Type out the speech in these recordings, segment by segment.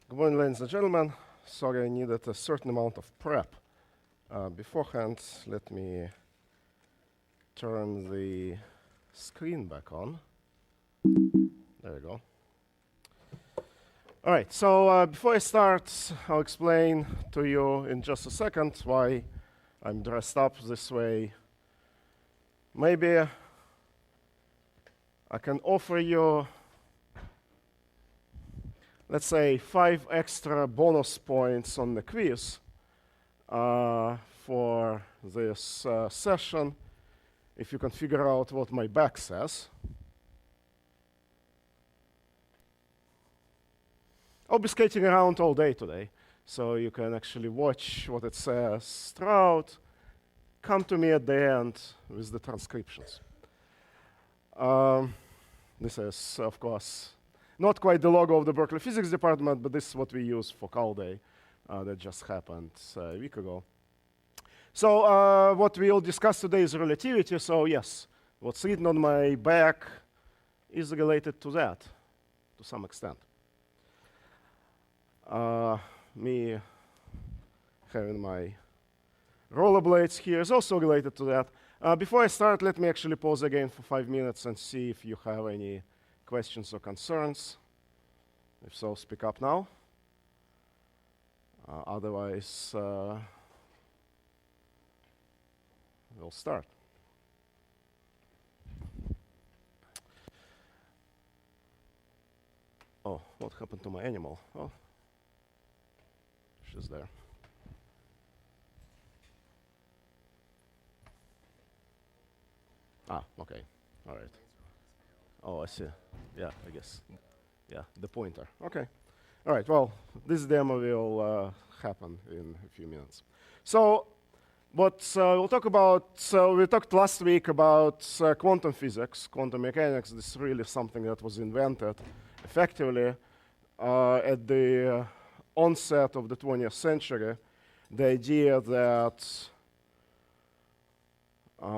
Good morning, ladies and gentlemen. Sorry, I needed a certain amount of prep beforehand. Let me turn the screen back on. There we go. All right, so before I start, I'll explain to you in just a second why I'm dressed up this way. Maybe I can offer you, let's say, 5 extra bonus points on the quiz for this session, if you can figure out what my back says. I'll be skating around all day today, so you can actually watch what it says throughout. Come to me at the end with the transcriptions. This is, of course, not quite the logo of the Berkeley Physics department, but this is what we use for Cal Day. That just happened a week ago. So what we'll discuss today is relativity. So yes, what's written on my back is related to that, to some extent. Me having my rollerblades here is also related to that. Before I start, let me actually pause again for 5 minutes and see if you have any questions or concerns. If so, speak up now. Otherwise, we'll start. Oh, what happened to my animal? Oh, she's there. Ah, okay. All right. Oh, I see. Yeah, I guess. Yeah, the pointer. Okay. All right, well, this demo will happen in a few minutes. So what we'll talk about, we talked last week about quantum physics, quantum mechanics. This is really something that was invented effectively at the onset of the 20th century. The idea that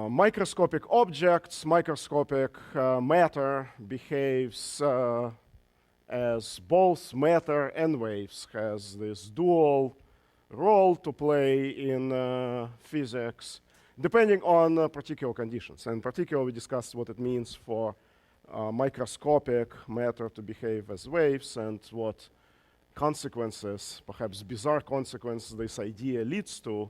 microscopic objects, microscopic matter behaves as both matter and waves, has this dual role to play in physics, depending on particular conditions. And in particular, we discussed what it means for microscopic matter to behave as waves and what consequences, perhaps bizarre consequences, this idea leads to.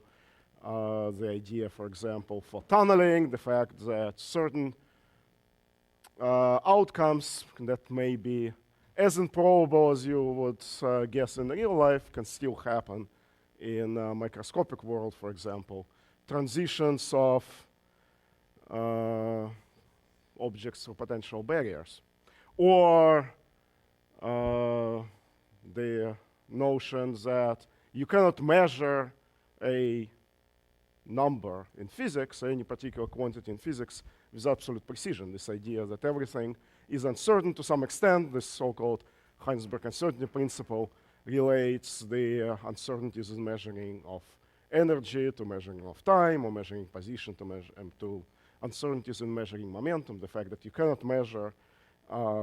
The idea, for example, for tunneling, the fact that certain outcomes that may be as improbable as you would guess in real life can still happen in a microscopic world, for example. Transitions of objects through potential barriers. Or the notion that you cannot measure a number in physics, any particular quantity in physics, with absolute precision. This idea that everything is uncertain to some extent, this so-called Heisenberg uncertainty principle relates the uncertainties in measuring of energy to measuring of time, or measuring position to uncertainties in measuring momentum, the fact that you cannot measure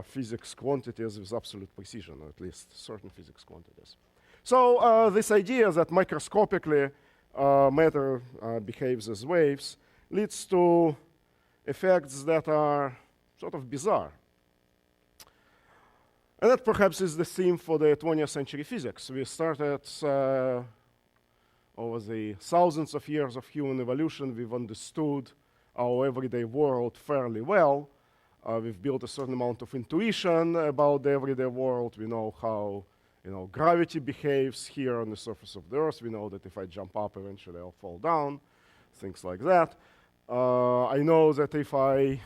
physics quantities with absolute precision, or at least certain physics quantities. So this idea that microscopically matter behaves as waves leads to effects that are sort of bizarre. And that perhaps is the theme for the 20th century physics. We started over the thousands of years of human evolution, we've understood our everyday world fairly well. We've built a certain amount of intuition about the everyday world. We know how gravity behaves here on the surface of the Earth. We know that if I jump up, eventually I'll fall down, things like that. I know that if I,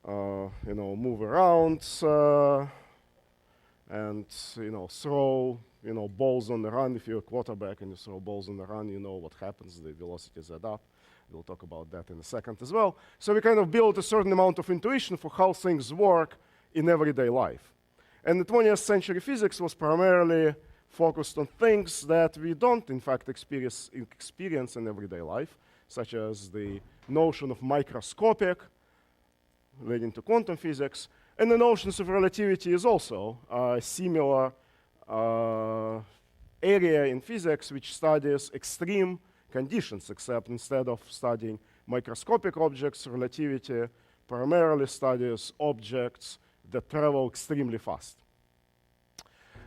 move around and, throw, balls on the run, if you're a quarterback and you throw balls on the run, you know what happens, the velocities add up. We'll talk about that in a second as well. So we kind of built a certain amount of intuition for how things work in everyday life. And the 20th century physics was primarily focused on things that we don't, in fact, experience in everyday life, such as the notion of microscopic, leading to quantum physics, and the notions of relativity is also a similar area in physics which studies extreme conditions, except instead of studying microscopic objects, relativity primarily studies objects that travel extremely fast.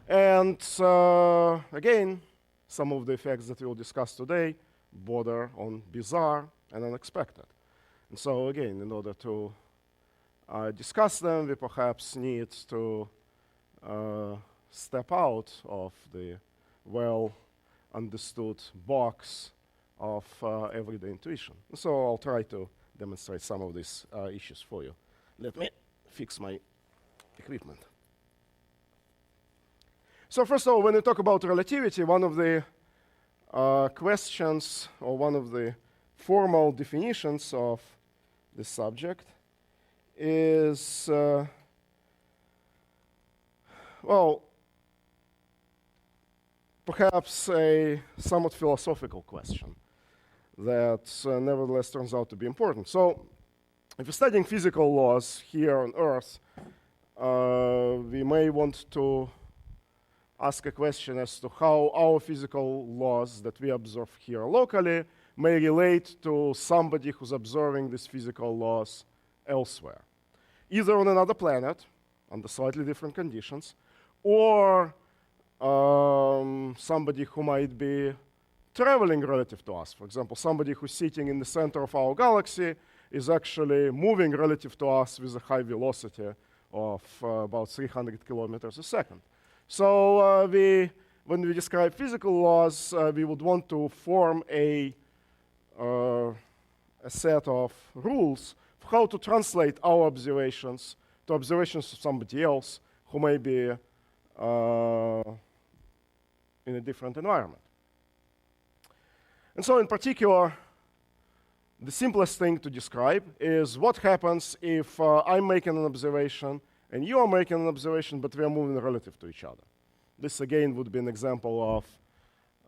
And again, some of the effects that we'll discuss today border on bizarre and unexpected. And so again, in order to discuss them, we perhaps need to step out of the well-understood box of everyday intuition. So I'll try to demonstrate some of these issues for you. Let me fix my equipment. So first of all, when we talk about relativity, one of the questions or one of the formal definitions of the subject is, well, perhaps a somewhat philosophical question that nevertheless turns out to be important. So if we're studying physical laws here on Earth, we may want to ask a question as to how our physical laws that we observe here locally may relate to somebody who's observing these physical laws elsewhere, either on another planet under slightly different conditions, or somebody who might be traveling relative to us. For example, somebody who's sitting in the center of our galaxy is actually moving relative to us with a high velocity of about 300 kilometers a second. So when we describe physical laws, we would want to form a set of rules for how to translate our observations to observations of somebody else who may be in a different environment. And so in particular, the simplest thing to describe is what happens if I'm making an observation and you are making an observation, but we are moving relative to each other. This again would be an example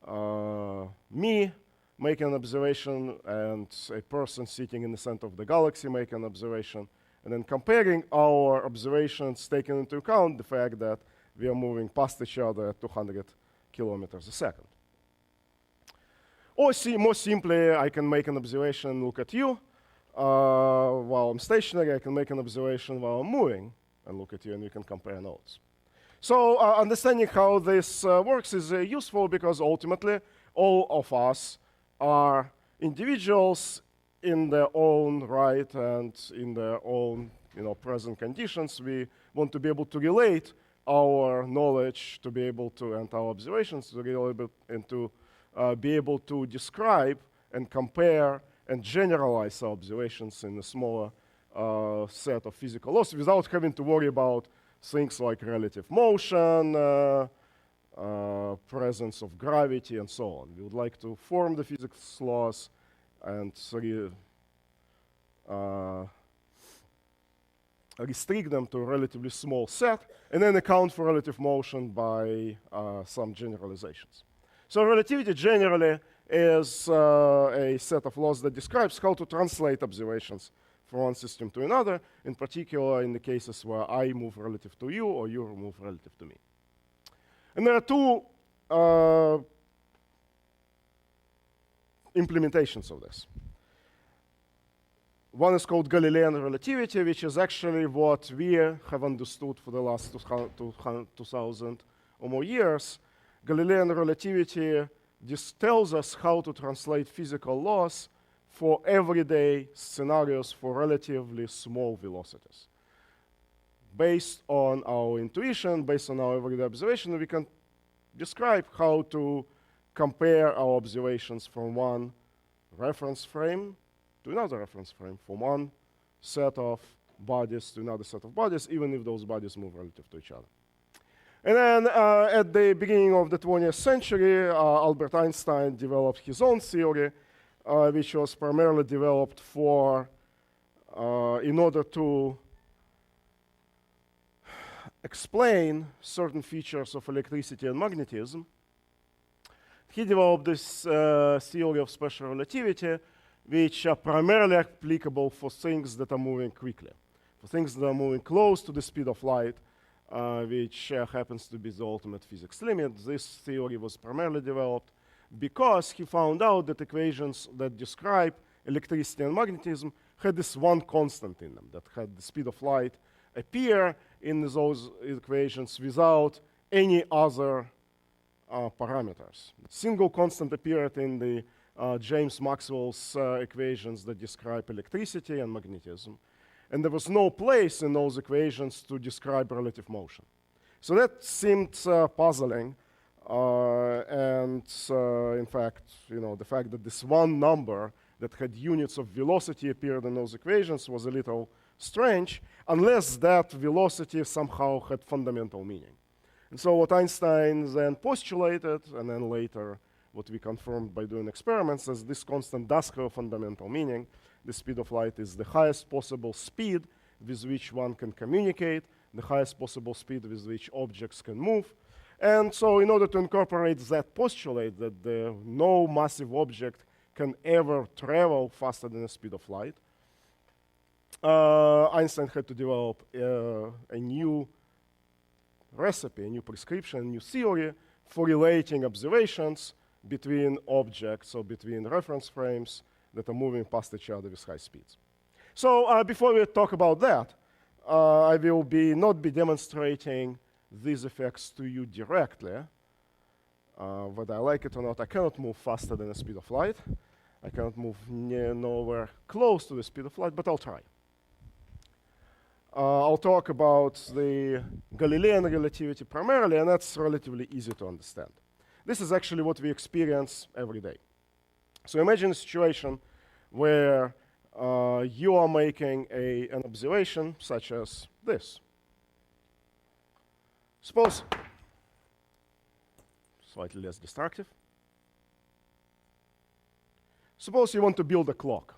of me making an observation and a person sitting in the center of the galaxy making an observation, and then comparing our observations, taking into account the fact that we are moving past each other at 200 kilometers a second. Or more simply, I can make an observation and look at you. While I'm stationary, I can make an observation while I'm moving and look at you, and we can compare notes. So understanding how this works is useful because ultimately all of us are individuals in their own right and in their own present conditions. We want to be able to relate our knowledge to be able to, and our observations to be able to describe and compare and generalize our observations in a smaller set of physical laws without having to worry about things like relative motion, presence of gravity, and so on. We would like to form the physics laws and restrict them to a relatively small set, and then account for relative motion by some generalizations. So relativity generally is a set of laws that describes how to translate observations from one system to another, in particular in the cases where I move relative to you or you move relative to me. And there are two implementations of this. One is called Galilean relativity, which is actually what we have understood for the last 2,000 or more years. Galilean relativity just tells us how to translate physical laws for everyday scenarios for relatively small velocities. Based on our intuition, based on our everyday observation, we can describe how to compare our observations from one reference frame to another reference frame, from one set of bodies to another set of bodies, even if those bodies move relative to each other. And then at the beginning of the 20th century, Albert Einstein developed his own theory, which was primarily developed in order to explain certain features of electricity and magnetism. He developed this theory of special relativity, which are primarily applicable for things that are moving quickly. For things that are moving close to the speed of light, which happens to be the ultimate physics limit. This theory was primarily developed because he found out that equations that describe electricity and magnetism had this one constant in them, that had the speed of light appear in those equations without any other parameters. Single constant appeared in the James Maxwell's equations that describe electricity and magnetism. And there was no place in those equations to describe relative motion. So that seemed puzzling. In fact, the fact that this one number that had units of velocity appeared in those equations was a little strange, unless that velocity somehow had fundamental meaning. And so what Einstein then postulated, and then later what we confirmed by doing experiments, is this constant does have fundamental meaning. The speed of light is the highest possible speed with which one can communicate, the highest possible speed with which objects can move. And so in order to incorporate that postulate that no massive object can ever travel faster than the speed of light, Einstein had to develop a new recipe, a new prescription, a new theory for relating observations between objects or between reference frames that are moving past each other with high speeds. So before we talk about that, I will not be demonstrating these effects to you directly. Whether I like it or not, I cannot move faster than the speed of light. I cannot move nowhere close to the speed of light, but I'll try. I'll talk about the Galilean relativity primarily, and that's relatively easy to understand. This is actually what we experience every day. So imagine a situation where you are making an observation such as this. Suppose, slightly less destructive. Suppose you want to build a clock.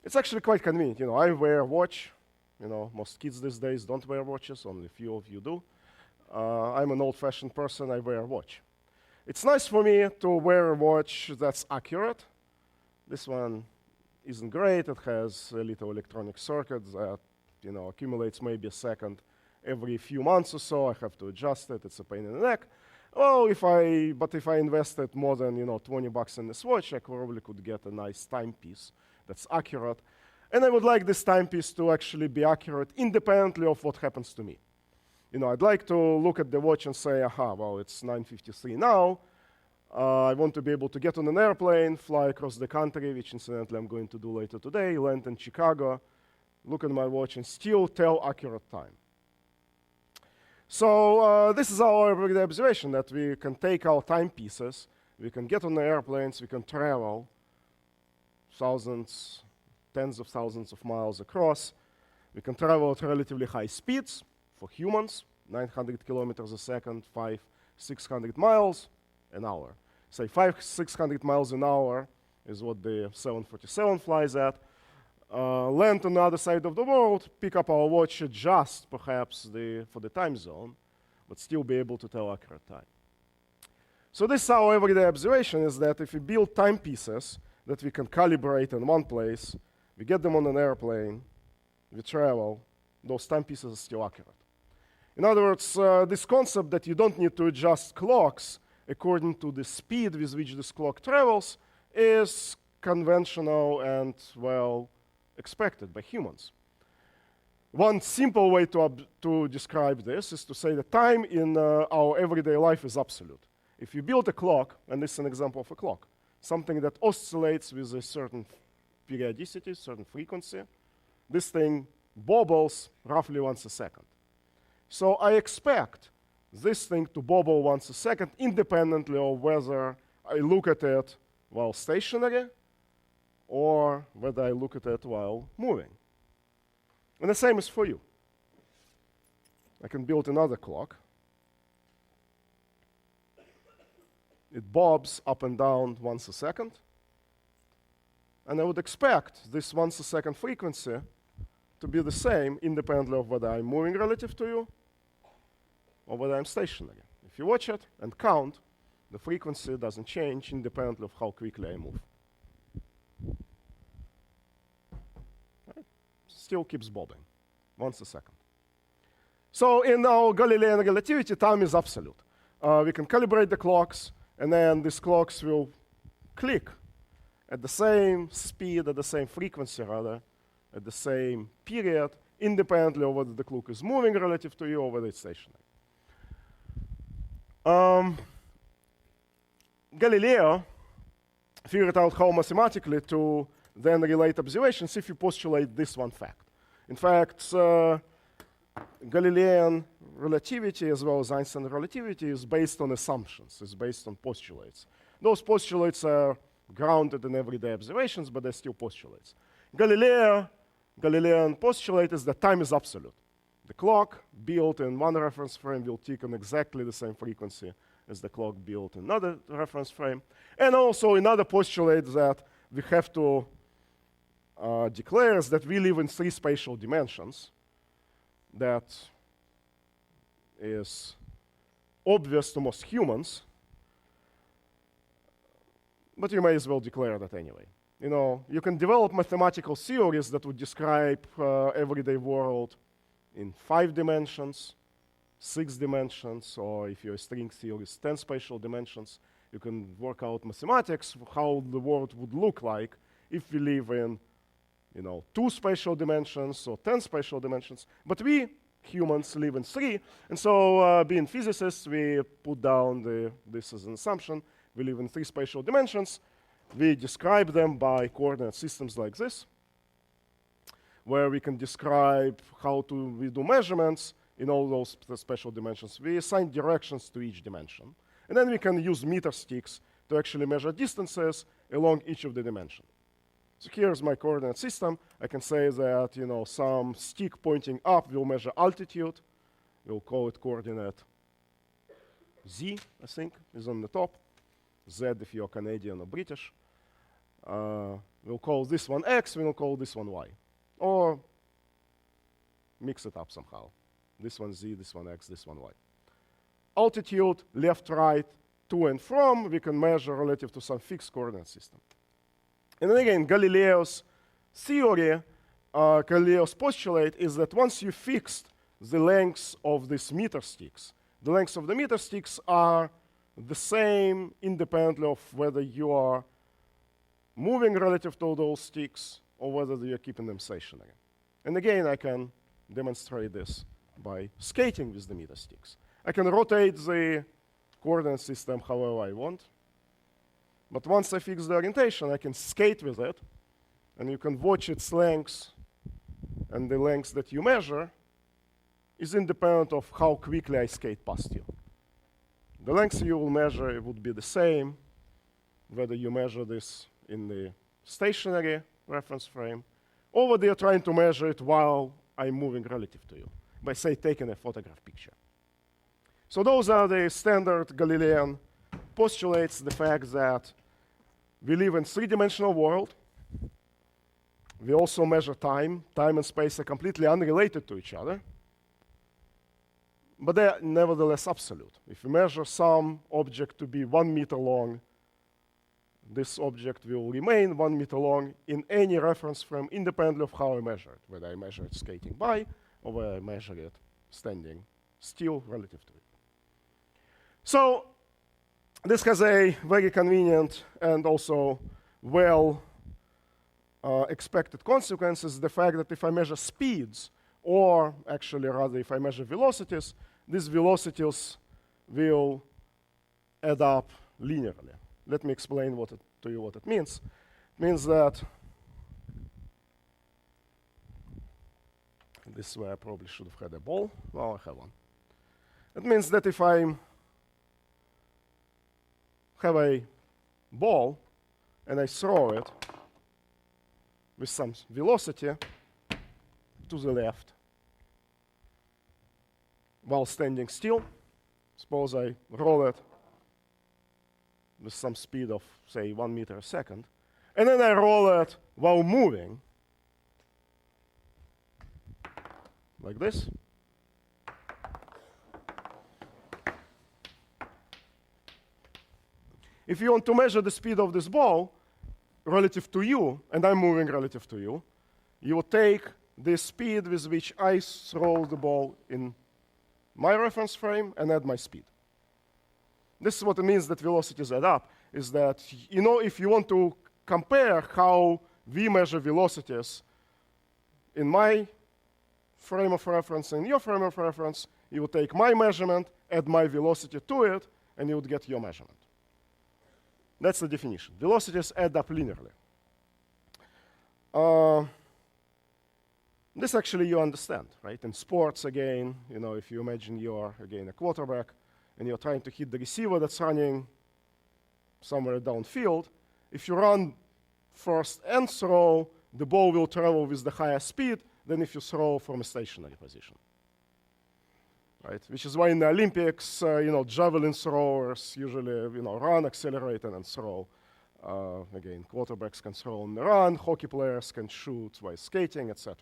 It's actually quite convenient. I wear a watch. Most kids these days don't wear watches, only a few of you do. I'm an old-fashioned person, I wear a watch. It's nice for me to wear a watch that's accurate. This one isn't great. It has a little electronic circuit that accumulates maybe a second every few months or so. I have to adjust it. It's a pain in the neck. Well, if I invested more than $20 in this watch, I probably could get a nice timepiece that's accurate. And I would like this timepiece to actually be accurate independently of what happens to me. I'd like to look at the watch and say, aha, well, it's 9:53 now. I want to be able to get on an airplane, fly across the country, which incidentally I'm going to do later today, land in Chicago, look at my watch, and still tell accurate time. So this is our everyday observation, that we can take our timepieces, we can get on the airplanes, we can travel thousands, tens of thousands of miles across. We can travel at relatively high speeds for humans, 900 kilometers a second, 600 miles an hour. Say 600 miles an hour is what the 747 flies at. Land on the other side of the world, pick up our watch, adjust perhaps for the time zone, but still be able to tell accurate time. So this is our everyday observation, is that if we build timepieces that we can calibrate in one place, we get them on an airplane, we travel, those timepieces are still accurate. In other words, this concept that you don't need to adjust clocks according to the speed with which this clock travels is conventional and, well, expected by humans. One simple way to describe this is to say that time in our everyday life is absolute. If you build a clock, and this is an example of a clock, something that oscillates with a certain periodicity, certain frequency, this thing bobbles roughly once a second. So I expect this thing to bobble once a second independently of whether I look at it while stationary or whether I look at it while moving. And the same is for you. I can build another clock. It bobs up and down once a second. And I would expect this once a second frequency to be the same independently of whether I'm moving relative to you or whether I'm stationary. If you watch it and count, the frequency doesn't change independently of how quickly I move. Right? Still keeps bobbing once a second. So in our Galilean relativity, time is absolute. We can calibrate the clocks, and then these clocks will click at the same speed, at the same frequency, rather, at the same period, independently of whether the clock is moving relative to you or whether it's stationary. Galileo figured out how mathematically to then relate observations if you postulate this one fact. In fact, Galilean relativity as well as Einstein relativity is based on assumptions, it's based on postulates. Those postulates are grounded in everyday observations, but they're still postulates. Galilean postulate is that time is absolute. The clock built in one reference frame will tick on exactly the same frequency as the clock built in another reference frame. And also another postulate that we have to declare is that we live in 3 spatial dimensions. That is obvious to most humans, but you may as well declare that anyway. You know, you can develop mathematical theories that would describe everyday world in 5 dimensions, 6 dimensions, or if you're a string theorist, 10 spatial dimensions. You can work out mathematics how the world would look like if we live in, 2 spatial dimensions or 10 spatial dimensions. But we humans live in 3, and so being physicists, we put down this as an assumption. We live in 3 spatial dimensions. We describe them by coordinate systems like this, where we can describe how we do measurements in all those spatial dimensions. We assign directions to each dimension. And then we can use meter sticks to actually measure distances along each of the dimensions. So here's my coordinate system. I can say that some stick pointing up will measure altitude. We'll call it coordinate Z, I think, is on the top. Z if you're Canadian or British. We'll call this one X, we'll call this one Y. Or mix it up somehow. This one Z, this one X, this one Y. Altitude, left, right, to and from, we can measure relative to some fixed coordinate system. And then again, Galileo's theory, Galileo's postulate is that once you fixed the lengths of these meter sticks, the lengths of the meter sticks are the same independently of whether you are moving relative to those sticks or whether you're keeping them stationary. And again, I can demonstrate this by skating with the meter sticks. I can rotate the coordinate system however I want. But once I fix the orientation, I can skate with it, and you can watch its length, and the length that you measure is independent of how quickly I skate past you. The length you will measure, it would be the same whether you measure this in the stationary reference frame or whether you're trying to measure it while I'm moving relative to you by, say, taking a photograph picture. So those are the standard Galilean postulates, the fact that we live in 3-dimensional world. We also measure time. Time and space are completely unrelated to each other, but they are nevertheless absolute. If you measure some object to be 1 meter long, this object will remain 1 meter long in any reference frame independently of how I measure it, whether I measure it skating by or whether I measure it standing still relative to it. So this has a very convenient and also well expected consequences. The fact that if I measure speeds, or actually rather if I measure velocities, these velocities will add up linearly. Let me explain to you what it means. It means that this is where I probably should have had a ball. Now I have one. It means that if I have a ball and I throw it with some velocity to the left while standing still, suppose I roll it with some speed of, say, 1 meter a second, and then I roll it while moving, like this. If you want to measure the speed of this ball relative to you, and I'm moving relative to you, you will take the speed with which I throw the ball in my reference frame and add my speed. This is what it means that velocities add up, is that, if you want to compare how we measure velocities in my frame of reference and your frame of reference, you would take my measurement, add my velocity to it, and you would get your measurement. That's the definition. Velocities add up linearly. This actually you understand, right? In sports, again, if you imagine you're, again, a quarterback, and you're trying to hit the receiver that's running somewhere downfield, if you run first and throw, the ball will travel with the higher speed than if you throw from a stationary position, right? Which is why in the Olympics, javelin throwers usually, run, accelerate, and then throw. Again, quarterbacks can throw on the run, hockey players can shoot while skating, etc.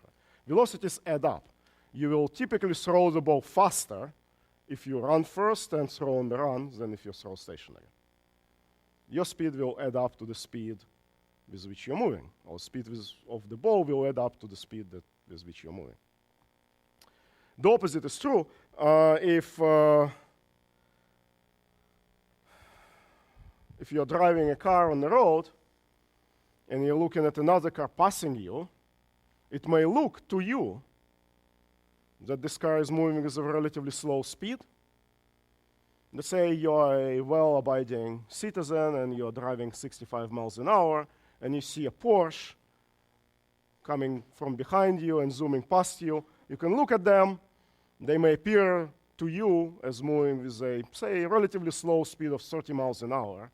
Velocities add up. You will typically throw the ball faster if you run first and throw on the run than if you throw stationary. Your speed will add up to the speed with which you're moving, or speed of the ball will add up to the speed with which you're moving. The opposite is true. If you're driving a car on the road and you're looking at another car passing you, it may look to you that this car is moving with a relatively slow speed. Let's say you're a well-abiding citizen and you're driving 65 miles an hour and you see a Porsche coming from behind you and zooming past you. You can look at them. They may appear to you as moving with a, say, relatively slow speed of 30 miles an hour.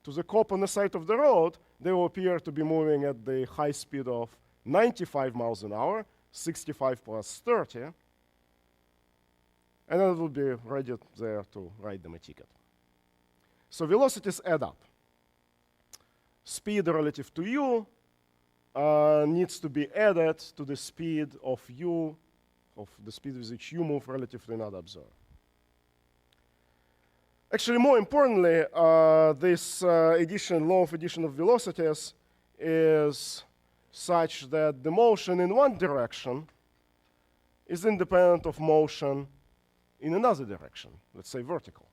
To the cop on the side of the road, they will appear to be moving at the high speed of 95 miles an hour, 65 plus 30, and then it will be ready there to write them a ticket. So velocities add up. Speed relative to you needs to be added to the speed of the speed with which you move relative to another observer. Actually, more importantly, this law of addition of velocities is such that the motion in one direction is independent of motion in another direction, let's say vertical.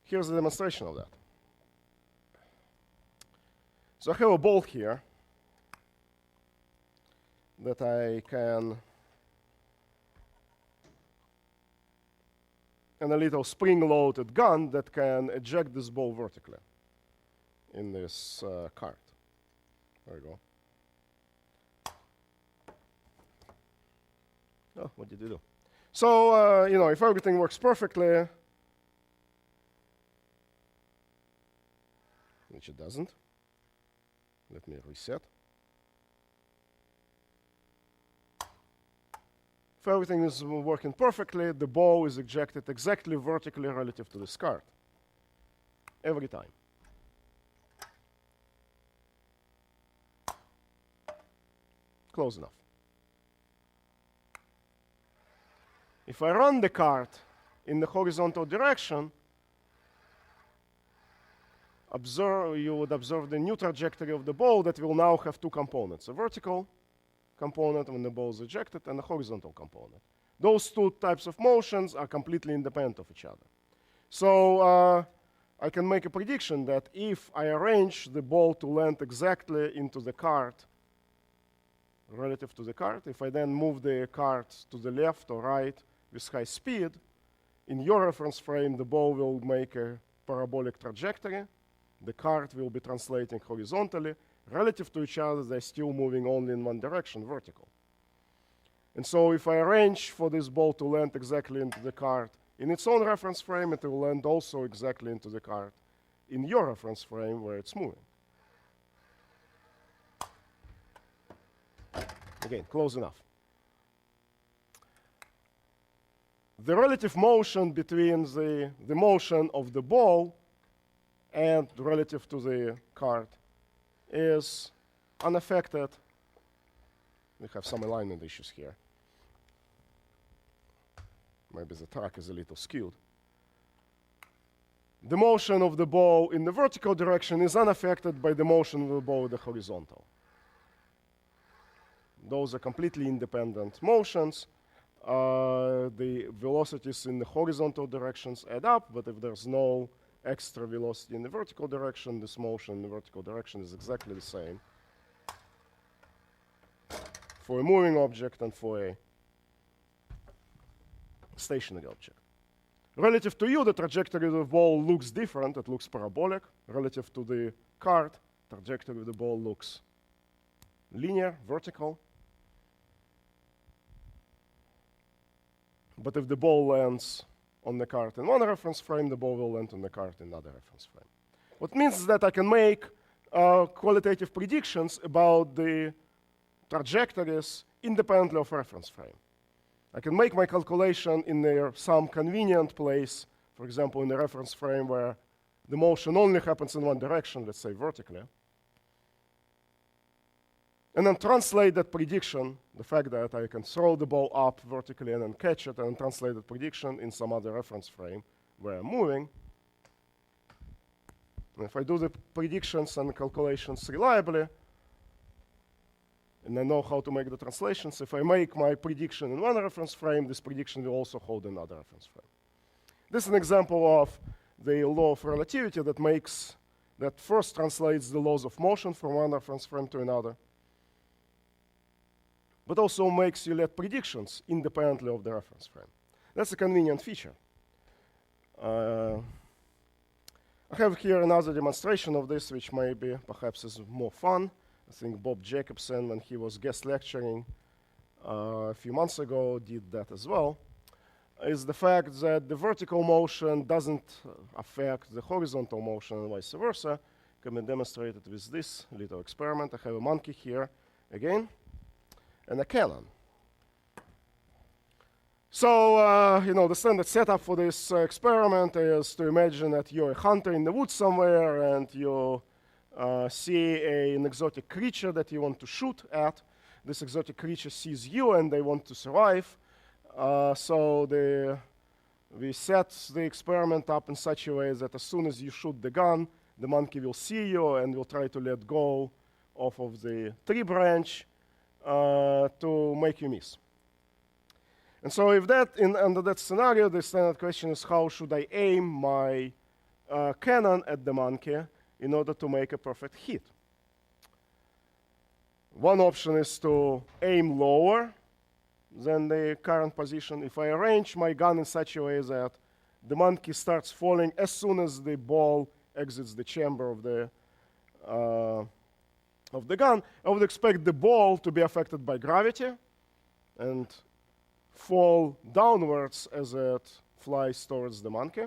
Here's a demonstration of that. So I have a ball here that I can, and a little spring-loaded gun that can eject this ball vertically in this cart. There you go. Oh, what did you do? So, if everything works perfectly, which it doesn't, let me reset. If everything is working perfectly, the ball is ejected exactly vertically relative to this cart. Every time. Close enough. If I run the cart in the horizontal direction, you would observe the new trajectory of the ball that will now have two components, a vertical component when the ball is ejected and a horizontal component. Those two types of motions are completely independent of each other. So I can make a prediction that if I arrange the ball to land exactly into the cart, relative to the cart, if I then move the cart to the left or right with high speed, in your reference frame, the ball will make a parabolic trajectory. The cart will be translating horizontally. Relative to each other, they're still moving only in one direction, vertical. And so if I arrange for this ball to land exactly into the cart in its own reference frame, it will land also exactly into the cart in your reference frame where it's moving. Again, close enough. The relative motion between the motion of the ball and relative to the cart is unaffected. We have some alignment issues here. Maybe the track is a little skewed. The motion of the ball in the vertical direction is unaffected by the motion of the ball in the horizontal. those are completely independent motions. The velocities in the horizontal directions add up, but if there's no extra velocity in the vertical direction, this motion in the vertical direction is exactly the same for a moving object and for a stationary object. Relative to you, the trajectory of the ball looks different. It looks parabolic. Relative to the card, trajectory of the ball looks linear, vertical. But if the ball lands on the card in one reference frame, the ball will land on the card in another reference frame. What means is that I can make qualitative predictions about the trajectories independently of reference frame. I can make my calculation in some convenient place, for example, in the reference frame where the motion only happens in one direction, let's say vertically, and then translate that prediction, the fact that I can throw the ball up vertically and then catch it, and translate that prediction in some other reference frame where I'm moving. And if I do the predictions and calculations reliably, and I know how to make the translations, if I make my prediction in one reference frame, this prediction will also hold another reference frame. This is an example of the law of relativity that first translates the laws of motion from one reference frame to another, but also makes you let predictions independently of the reference frame. That's a convenient feature. I have here another demonstration of this, which maybe perhaps is more fun. I think Bob Jacobson, when he was guest lecturing a few months ago, did that as well, is the fact that the vertical motion doesn't affect the horizontal motion and vice versa. Can be demonstrated with this little experiment. I have a monkey here again, and a cannon. So, the standard setup for this experiment is to imagine that you're a hunter in the woods somewhere and you see an exotic creature that you want to shoot at. This exotic creature sees you and they want to survive. So we set the experiment up in such a way that as soon as you shoot the gun, the monkey will see you and will try to let go off of the tree branch to make you miss. And so if under that scenario, the standard question is how should I aim my cannon at the monkey in order to make a perfect hit? One option is to aim lower than the current position. If I arrange my gun in such a way that the monkey starts falling as soon as the ball exits the chamber of the gun, I would expect the ball to be affected by gravity and fall downwards as it flies towards the monkey.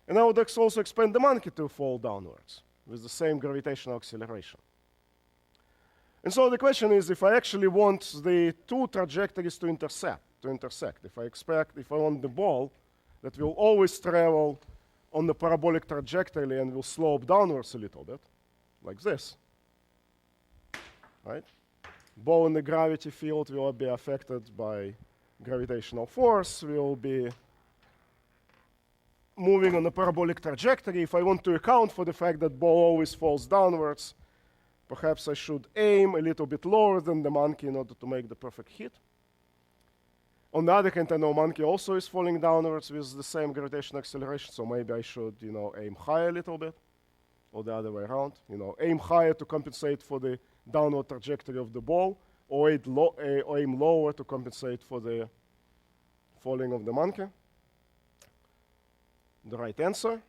And I would also expect the monkey to fall downwards with the same gravitational acceleration. And so the question is, if I actually want the two trajectories to intersect, if I want the ball that will always travel on the parabolic trajectory and will slope downwards a little bit, like this, right? Ball in the gravity field will be affected by gravitational force, will be moving on a parabolic trajectory. If I want to account for the fact that ball always falls downwards, perhaps I should aim a little bit lower than the monkey in order to make the perfect hit. On the other hand, I know monkey also is falling downwards with the same gravitational acceleration, so maybe I should, aim higher a little bit, or the other way around. Aim higher to compensate for the downward trajectory of the ball, or aim lower to compensate for the falling of the monkey. The right answer,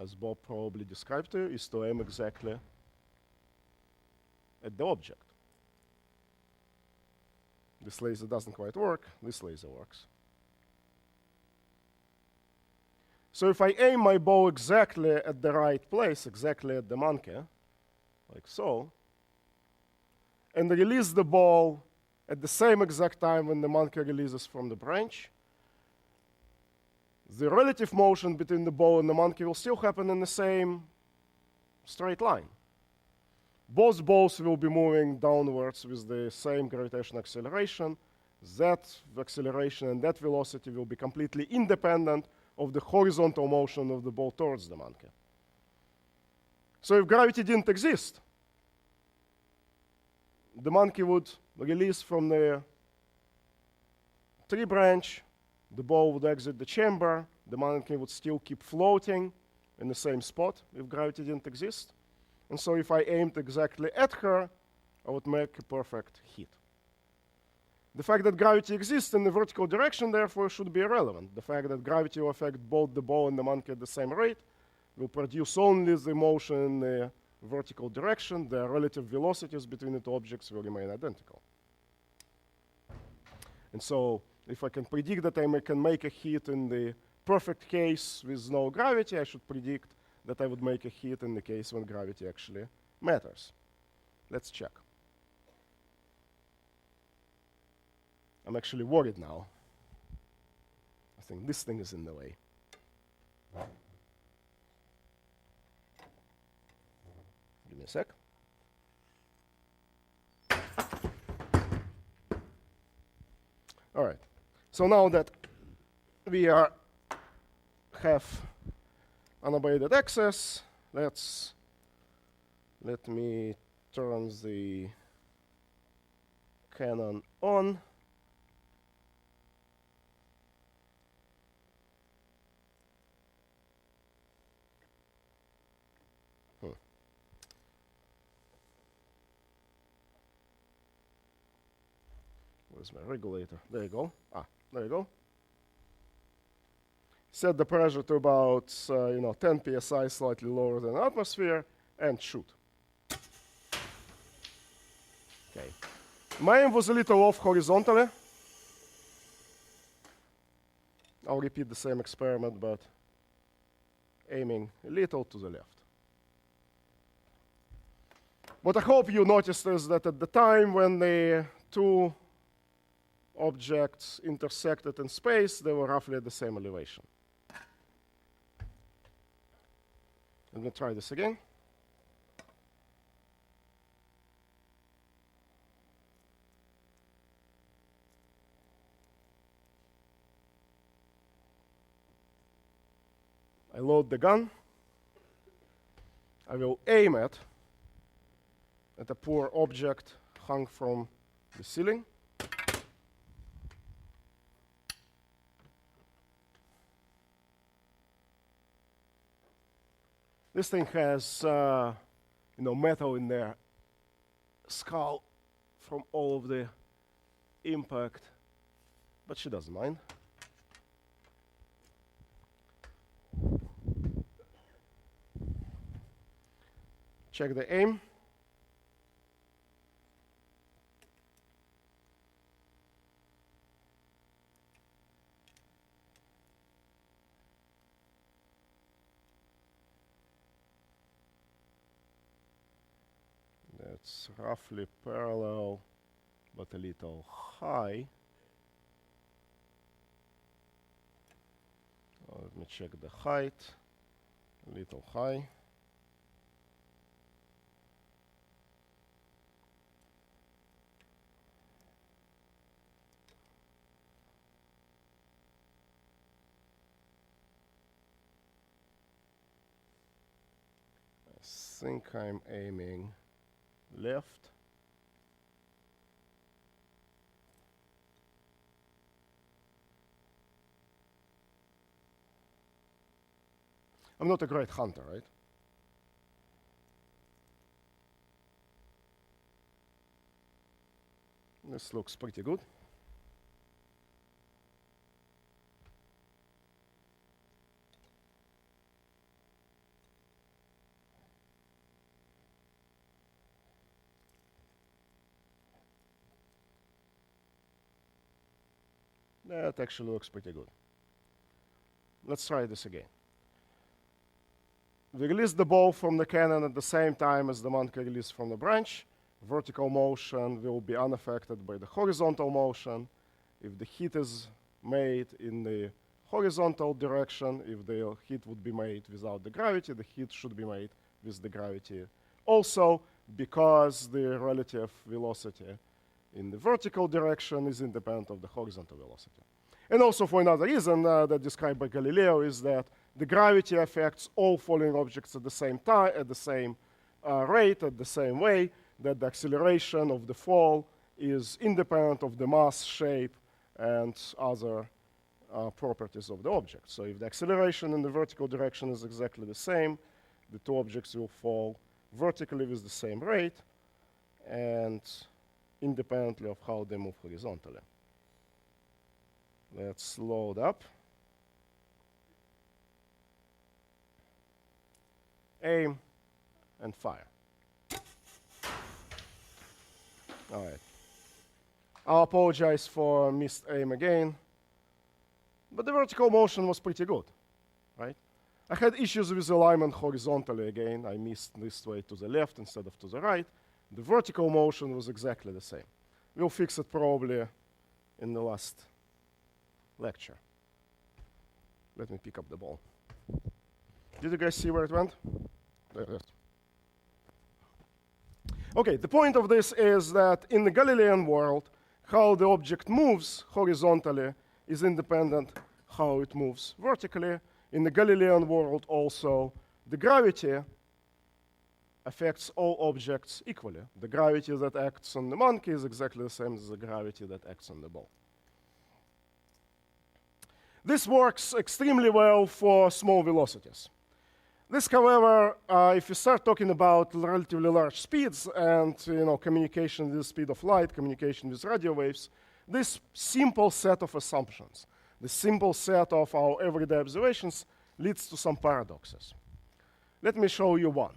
as Bob probably described to you, is to aim exactly at the object. This laser doesn't quite work. This laser works. So if I aim my bow exactly at the right place, exactly at the monkey, like so, and release the ball at the same exact time when the monkey releases from the branch, the relative motion between the ball and the monkey will still happen in the same straight line. Both balls will be moving downwards with the same gravitational acceleration. That acceleration and that velocity will be completely independent of the horizontal motion of the ball towards the monkey. So if gravity didn't exist, the monkey would release from the tree branch, the ball would exit the chamber, the monkey would still keep floating in the same spot if gravity didn't exist. And so if I aimed exactly at her, I would make a perfect hit. The fact that gravity exists in the vertical direction, therefore, should be irrelevant. The fact that gravity will affect both the ball and the monkey at the same rate will produce only the motion in the vertical direction. The relative velocities between the two objects will remain identical. And so if I can predict that I can make a hit in the perfect case with no gravity, I should predict that I would make a hit in the case when gravity actually matters. Let's check. I'm actually worried now. I think this thing is in the way. Give me a sec. All right. So now that we have unabated access, let me turn the cannon on. Where's my regulator? There you go. There you go. Set the pressure to about 10 psi, slightly lower than atmosphere, and shoot. Okay. My aim was a little off horizontally. I'll repeat the same experiment, but aiming a little to the left. What I hope you noticed is that at the time when the two objects intersected in space, they were roughly at the same elevation. Let me try this again. I load the gun. I will aim it at a poor object hung from the ceiling. This thing has metal in their skull from all of the impact, but she doesn't mind. Check the aim. That's roughly parallel, but a little high. Let me check the height. A little high. I think I'm aiming left. I'm not a great hunter, right? This looks pretty good. That actually looks pretty good. Let's try this again. We release the ball from the cannon at the same time as the monkey released from the branch. Vertical motion will be unaffected by the horizontal motion. If the hit is made in the horizontal direction, if the hit would be made without the gravity, the hit should be made with the gravity also, because the relative velocity in the vertical direction is independent of the horizontal velocity. And also for another reason that described by Galileo is that the gravity affects all falling objects at the same time, at the same rate, at the same way. that the acceleration of the fall is independent of the mass, shape, and other properties of the object. So if the acceleration in the vertical direction is exactly the same, the two objects will fall vertically with the same rate and independently of how they move horizontally. Let's load up. Aim and fire. All right. I apologize for missed aim again, but the vertical motion was pretty good, right? I had issues with alignment horizontally again. I missed this way to the left instead of to the right. The vertical motion was exactly the same. We'll fix it probably in the last lecture. Let me pick up the ball. Did you guys see where it went? There it is. Okay, the point of this is that in the Galilean world, how the object moves horizontally is independent how it moves vertically. In the Galilean world also, the gravity affects all objects equally. The gravity that acts on the monkey is exactly the same as the gravity that acts on the ball. This works extremely well for small velocities. This, however, if you start talking about relatively large speeds and communication with the speed of light, communication with radio waves, this simple set of assumptions, the simple set of our everyday observations leads to some paradoxes. Let me show you one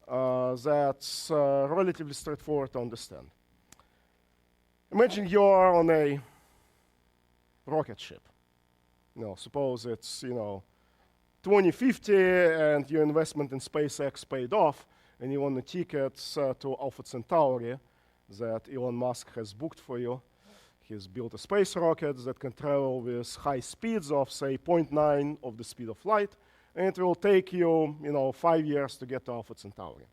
that's relatively straightforward to understand. Imagine you are on a rocket ship. Suppose it's 2050 and your investment in SpaceX paid off, and you want a ticket to Alpha Centauri that Elon Musk has booked for you. He's built a space rocket that can travel with high speeds of, say, 0.9 of the speed of light, and it will take you, 5 years to get to Alpha Centauri.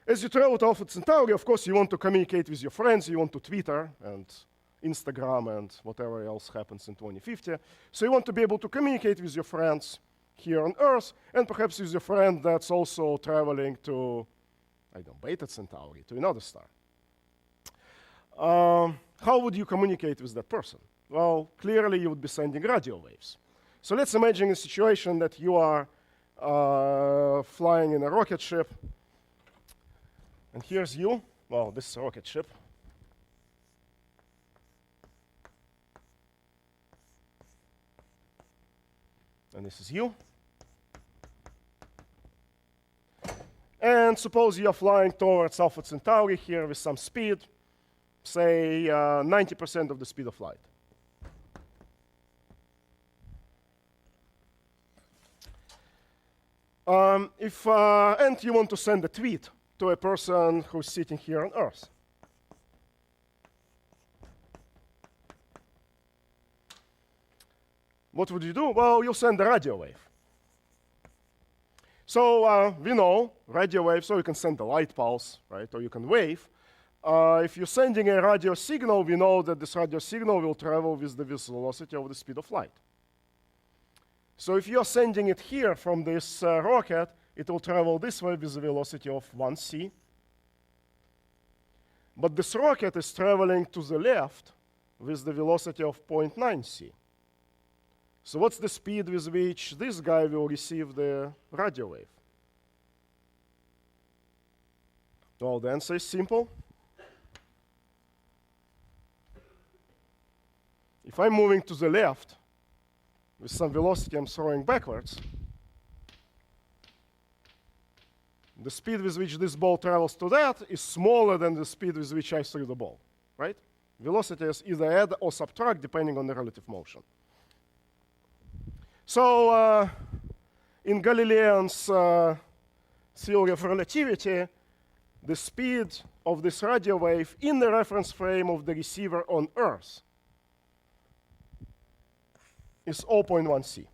As you travel to Alpha Centauri, of course, you want to communicate with your friends, you want to Twitter and Instagram and whatever else happens in 2050. So you want to be able to communicate with your friends here on Earth, and perhaps with your friend that's also traveling to, Beta Centauri, to another star. How would you communicate with that person? Well, clearly you would be sending radio waves. So let's imagine a situation that you are flying in a rocket ship, and here's you. Well, this is a rocket ship. And this is you. And suppose you are flying towards Alpha Centauri here with some speed, say 90% of the speed of light. And you want to send a tweet to a person who's sitting here on Earth. What would you do? Well, you'll send a radio wave. So we know radio wave, so you can send a light pulse, right? Or you can wave. If you're sending a radio signal, we know that this radio signal will travel with the velocity of the speed of light. So if you're sending it here from this rocket, it will travel this way with the velocity of 1c. But this rocket is traveling to the left with the velocity of 0.9c. So what's the speed with which this guy will receive the radio wave? Well, the answer is simple. If I'm moving to the left with some velocity I'm throwing backwards, the speed with which this ball travels to that is smaller than the speed with which I threw the ball, right? Velocity is either add or subtract depending on the relative motion. So in Galilean's theory of relativity, the speed of this radio wave in the reference frame of the receiver on Earth is 0.1c.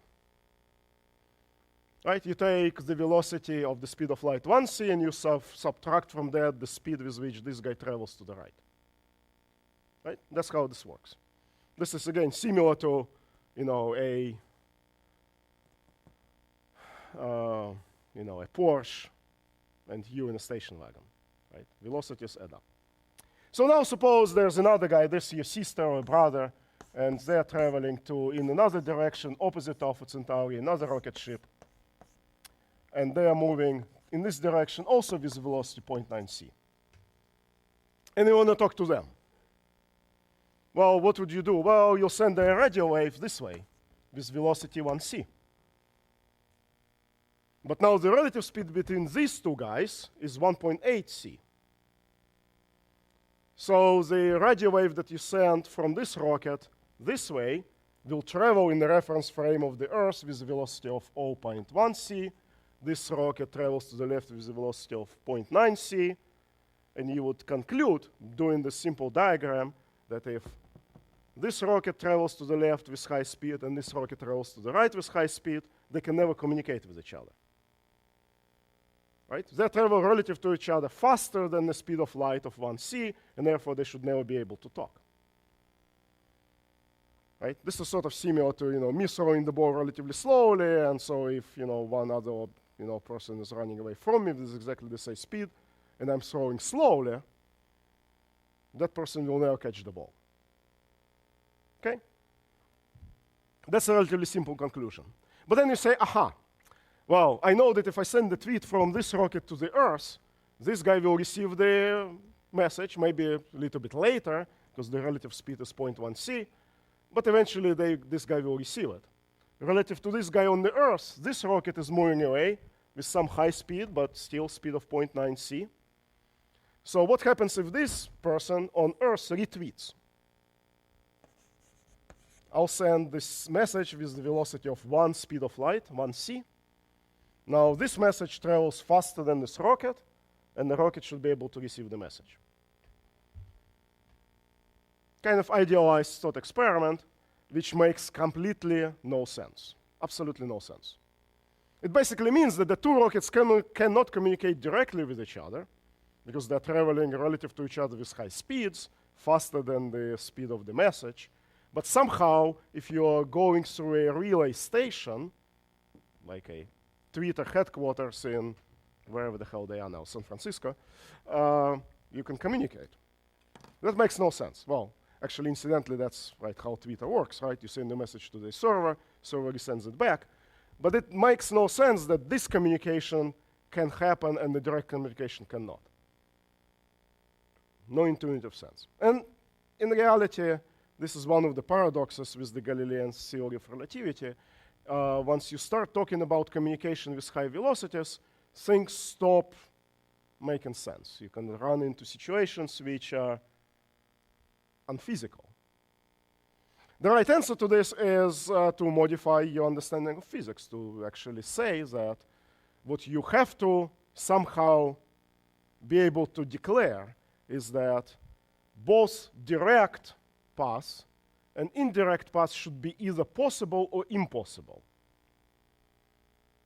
Right? You take the velocity of the speed of light 1c and you subtract from that the speed with which this guy travels to the right. Right? That's how this works. This is again similar to, a Porsche and you in a station wagon. right? Velocities add up. So now suppose there's another guy, this is your sister or brother, and they're traveling in another direction, opposite Alpha Centauri, another rocket ship. And they are moving in this direction, also with velocity 0.9 c. And you want to talk to them. Well, what would you do? Well, you'll send a radio wave this way with velocity 1 c. But now the relative speed between these two guys is 1.8 c. So the radio wave that you send from this rocket this way will travel in the reference frame of the Earth with a velocity of 0.1 c. This rocket travels to the left with a velocity of 0.9 c. And you would conclude, doing the simple diagram, that if this rocket travels to the left with high speed and this rocket travels to the right with high speed, they can never communicate with each other. Right? They travel relative to each other faster than the speed of light of 1 c, and therefore they should never be able to talk. Right? This is sort of similar to me throwing the ball relatively slowly, and so if one other person is running away from me with exactly the same speed, and I'm throwing slowly, that person will never catch the ball. Okay? That's a relatively simple conclusion. But then you say, aha. Well, I know that if I send the tweet from this rocket to the Earth, this guy will receive the message, maybe a little bit later, because the relative speed is 0.1 c, but eventually this guy will receive it. Relative to this guy on the Earth, this rocket is moving away with some high speed, but still speed of 0.9 c. So what happens if this person on Earth retweets? I'll send this message with the velocity of 1 speed of light, 1 c. Now, this message travels faster than this rocket, and the rocket should be able to receive the message. Kind of idealized thought experiment, which makes completely no sense. Absolutely no sense. It basically means that the two rockets cannot communicate directly with each other, because they're traveling relative to each other with high speeds, faster than the speed of the message. But somehow, if you are going through a relay station, like a Twitter headquarters in wherever the hell they are now, San Francisco, you can communicate. That makes no sense. Well, actually, incidentally, that's how Twitter works, right? You send a message to the server sends it back. But it makes no sense that this communication can happen and the direct communication cannot. No intuitive sense. And in reality, this is one of the paradoxes with the Galilean theory of relativity. Once you start talking about communication with high velocities, things stop making sense. You can run into situations which are unphysical. The right answer to this is to modify your understanding of physics, to actually say that what you have to somehow be able to declare is that both direct paths and indirect paths should be either possible or impossible.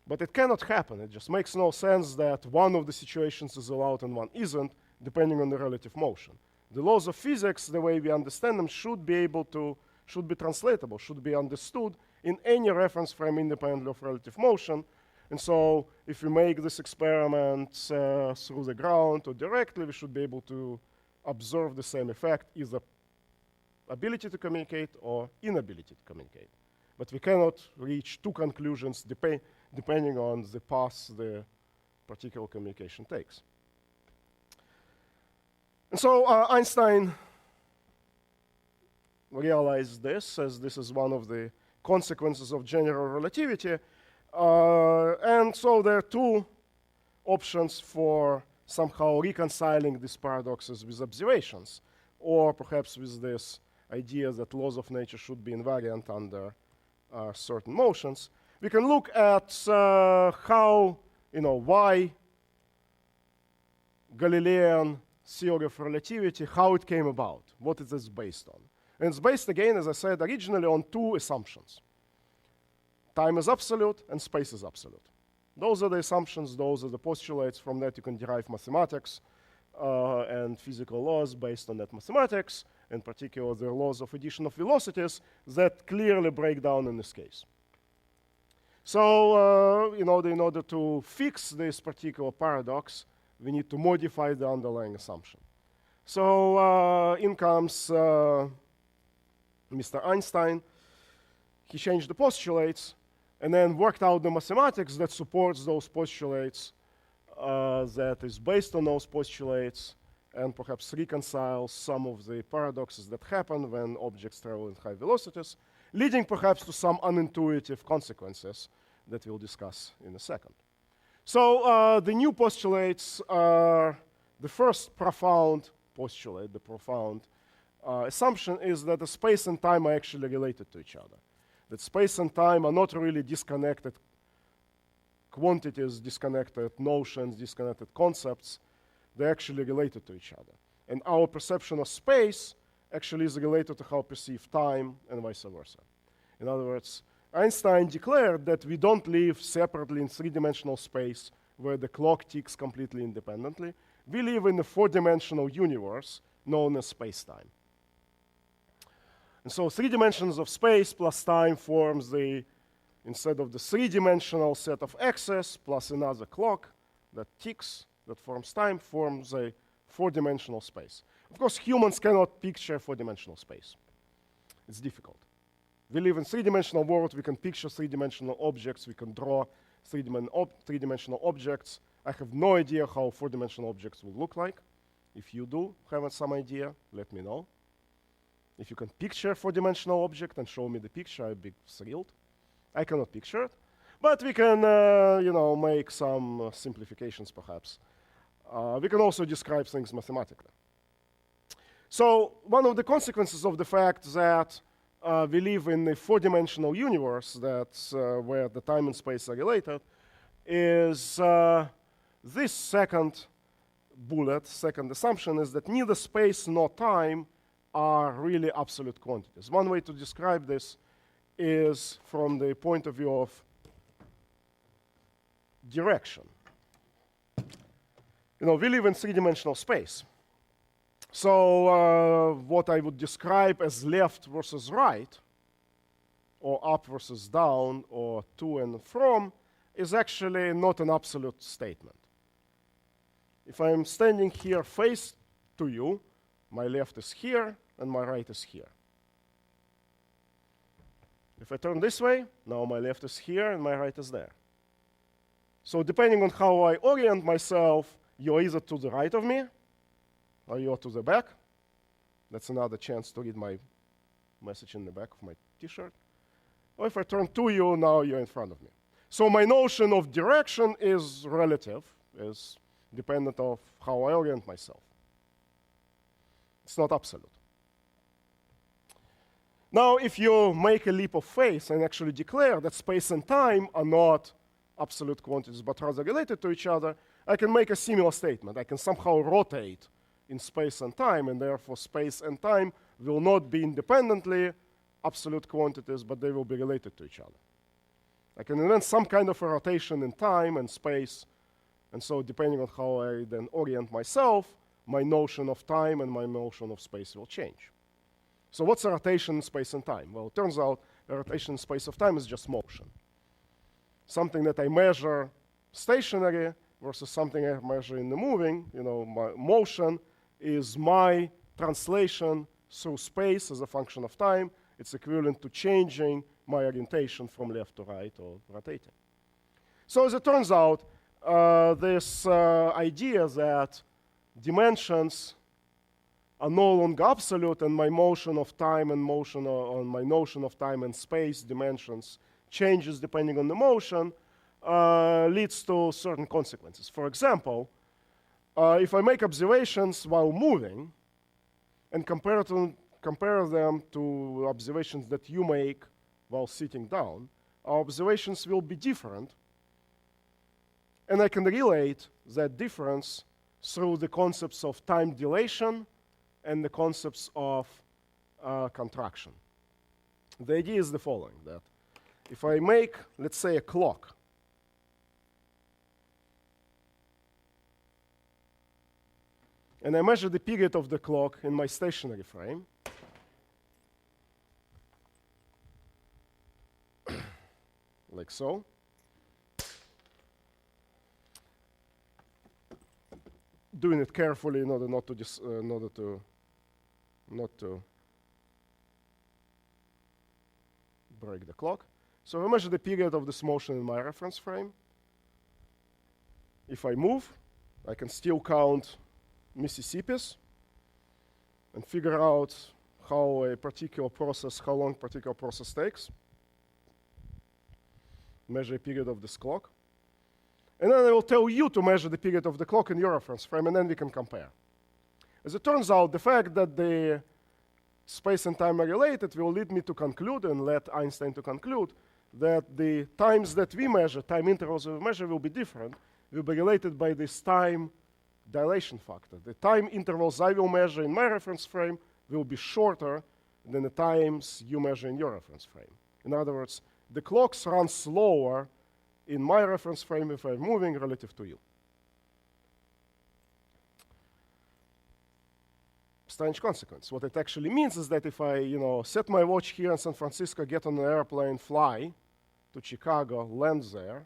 But it cannot happen. It just makes no sense that one of the situations is allowed and one isn't, depending on the relative motion. The laws of physics, the way we understand them, should be translatable, should be understood in any reference frame independently of relative motion. And so if we make this experiment through the ground or directly, we should be able to observe the same effect, either ability to communicate or inability to communicate. But we cannot reach two conclusions depending on the path the particular communication takes. And so Einstein realized this, as this is one of the consequences of general relativity. And so there are two options for somehow reconciling these paradoxes with observations, or perhaps with this idea that laws of nature should be invariant under certain motions. We can look at how, why Galilean theory of relativity, how it came about, what it is based on. And it's based, again, as I said, originally on two assumptions. Time is absolute and space is absolute. Those are the assumptions, those are the postulates. From that you can derive mathematics and physical laws based on that mathematics, in particular the laws of addition of velocities that clearly break down in this case. So in order to fix this particular paradox, we need to modify the underlying assumption. So in comes Mr. Einstein. He changed the postulates and then worked out the mathematics that supports those postulates, that is based on those postulates, and perhaps reconciles some of the paradoxes that happen when objects travel in high velocities, leading perhaps to some unintuitive consequences that we'll discuss in a second. So the new postulates are the first profound postulate, the profound assumption is that the space and time are actually related to each other. That space and time are not really disconnected quantities, disconnected notions, disconnected concepts. They're actually related to each other. And our perception of space actually is related to how we perceive time and vice versa. In other words, Einstein declared that we don't live separately in three-dimensional space where the clock ticks completely independently. We live in a four-dimensional universe known as space-time. And so 3 dimensions of space plus time forms the, instead of the three-dimensional set of axes plus another clock that ticks, that forms time, forms a four-dimensional space. Of course, humans cannot picture four-dimensional space. It's difficult. We live in three-dimensional world. We can picture three-dimensional objects. We can draw three-dimensional objects. I have no idea how four-dimensional objects will look like. If you do have some idea, let me know. If you can picture a four-dimensional object and show me the picture, I'd be thrilled. I cannot picture it, but we can, make some simplifications, perhaps. We can also describe things mathematically. So one of the consequences of the fact that we live in a four-dimensional universe that's where the time and space are related is this second bullet, second assumption, is that neither space nor time are really absolute quantities. One way to describe this is from the point of view of direction. We live in three-dimensional space. So what I would describe as left versus right, or up versus down, or to and from, is actually not an absolute statement. If I'm standing here face to you, my left is here, and my right is here. If I turn this way, now my left is here, and my right is there. So depending on how I orient myself, you're either to the right of me, or you're to the back. That's another chance to read my message in the back of my T-shirt. Or if I turn to you, now you're in front of me. So my notion of direction is relative, is dependent of how I orient myself. It's not absolute. Now, if you make a leap of faith and actually declare that space and time are not absolute quantities, but rather related to each other, I can make a similar statement. I can somehow rotate in space and time, and therefore space and time will not be independently absolute quantities, but they will be related to each other. I can invent some kind of a rotation in time and space, and so depending on how I then orient myself, my notion of time and my notion of space will change. So what's a rotation in space and time? Well, it turns out a rotation in space of time is just motion. Something that I measure stationary versus something I measure in the moving. My motion is my translation through space as a function of time. It's equivalent to changing my orientation from left to right or rotating. So as it turns out, this idea that dimensions are no longer absolute, and my motion of time and motion on my notion of time and space dimensions changes depending on the motion, leads to certain consequences. For example, if I make observations while moving and compare them to observations that you make while sitting down, our observations will be different, and I can relate that difference through the concepts of time dilation and the concepts of contraction. The idea is the following, that if I make, let's say, a clock, and I measure the period of the clock in my stationary frame, like so, doing it carefully in order not to break the clock. So I measure the period of this motion in my reference frame. If I move, I can still count Mississippis and figure out how long a particular process takes. Measure a period of this clock. And then I will tell you to measure the period of the clock in your reference frame, and then we can compare. As it turns out, the fact that the space and time are related will lead me to conclude, and led Einstein to conclude, that the times that we measure, time intervals we measure, will be different, will be related by this time dilation factor. The time intervals I will measure in my reference frame will be shorter than the times you measure in your reference frame. In other words, the clocks run slower in my reference frame if I'm moving relative to you. Strange consequence. What it actually means is that if I set my watch here in San Francisco, get on an airplane, fly to Chicago, land there,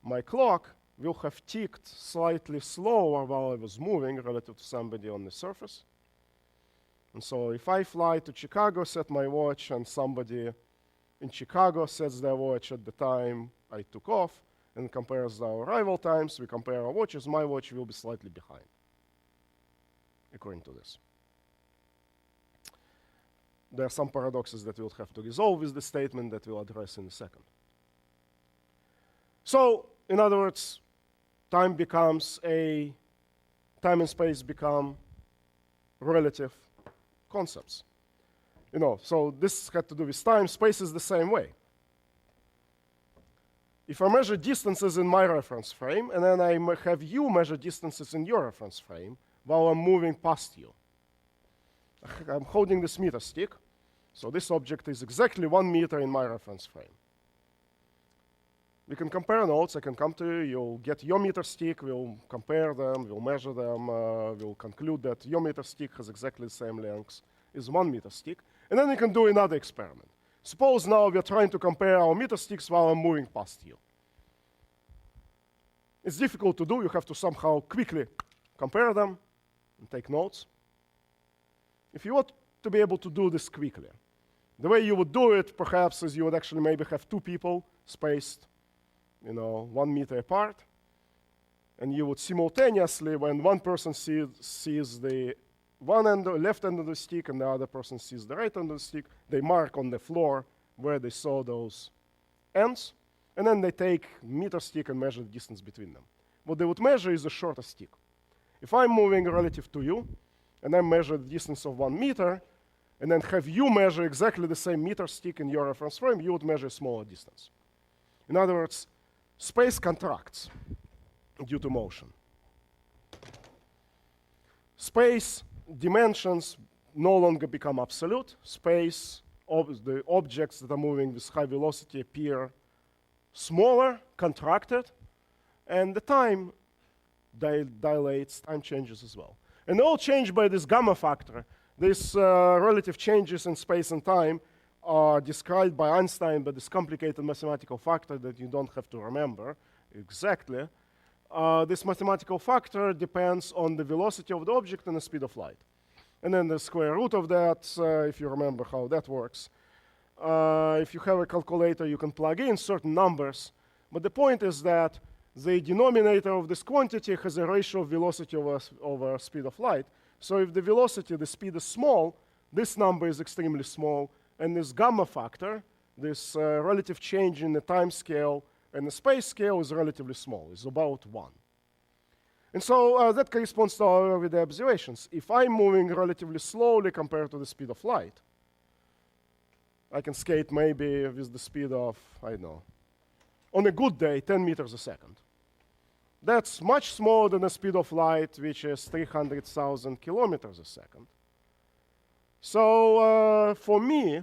my clock will have ticked slightly slower while I was moving relative to somebody on the surface. And so if I fly to Chicago, set my watch, and somebody in Chicago sets their watch at the time I took off and compares our arrival times, we compare our watches, my watch will be slightly behind, according to this. There are some paradoxes that we'll have to resolve with the statement that we'll address in a second. So, in other words, time and space become relative concepts. So this had to do with time. Space is the same way. If I measure distances in my reference frame, and then I have you measure distances in your reference frame while I'm moving past you, I'm holding this meter stick, so this object is exactly 1 meter in my reference frame. We can compare notes. I can come to you, you'll get your meter stick, we'll compare them, we'll measure them, we'll conclude that your meter stick has exactly the same length as 1 meter stick, and then we can do another experiment. Suppose now we're trying to compare our meter sticks while I'm moving past you. It's difficult to do. You have to somehow quickly compare them and take notes. If you want to be able to do this quickly, the way you would do it, perhaps, is you would actually maybe have 2 people spaced 1 meter apart, and you would simultaneously, when one person sees the left end of the stick and the other person sees the right end of the stick, they mark on the floor where they saw those ends, and then they take meter stick and measure the distance between them. What they would measure is the shortest stick. If I'm moving relative to you, and I measure the distance of 1 meter, and then have you measure exactly the same meter stick in your reference frame, you would measure a smaller distance. In other words, space contracts due to motion. Space dimensions no longer become absolute. Space, the objects that are moving with high velocity appear smaller, contracted, and the time dilates, time changes as well. And all changed by this gamma factor. These relative changes in space and time are described by Einstein by this complicated mathematical factor that you don't have to remember exactly. This mathematical factor depends on the velocity of the object and the speed of light. And then the square root of that, if you remember how that works. If you have a calculator, you can plug in certain numbers. But the point is that the denominator of this quantity has a ratio of velocity over speed of light. So if the velocity, the speed is small, this number is extremely small. And this gamma factor, this relative change in the time scale and the space scale is relatively small. It's about 1. And so that corresponds to our everyday observations. If I'm moving relatively slowly compared to the speed of light, I can skate maybe with the speed of, I don't know, on a good day, 10 meters a second. That's much smaller than the speed of light, which is 300,000 kilometers a second. So for me,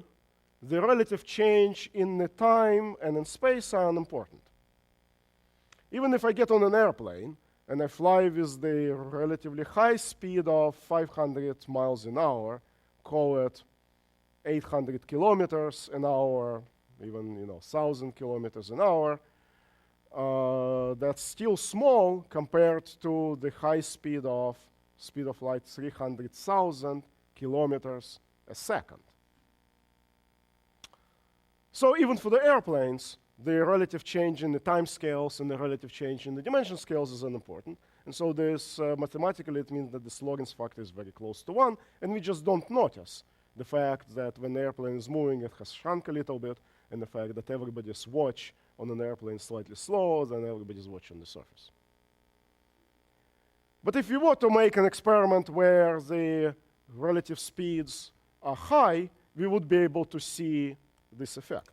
the relative change in the time and in space are unimportant. Even if I get on an airplane and I fly with the relatively high speed of 500 miles an hour, call it 800 kilometers an hour, even 1,000 kilometers an hour, that's still small compared to the high speed of light 300,000 kilometers a second. So even for the airplanes, the relative change in the time scales and the relative change in the dimension scales is unimportant. And so this mathematically, it means that the Slogin's factor is very close to 1, and we just don't notice the fact that when the airplane is moving, it has shrunk a little bit, and the fact that everybody's watch on an airplane is slightly slower than everybody's watch on the surface. But if you were to make an experiment where the relative speeds are high, we would be able to see this effect.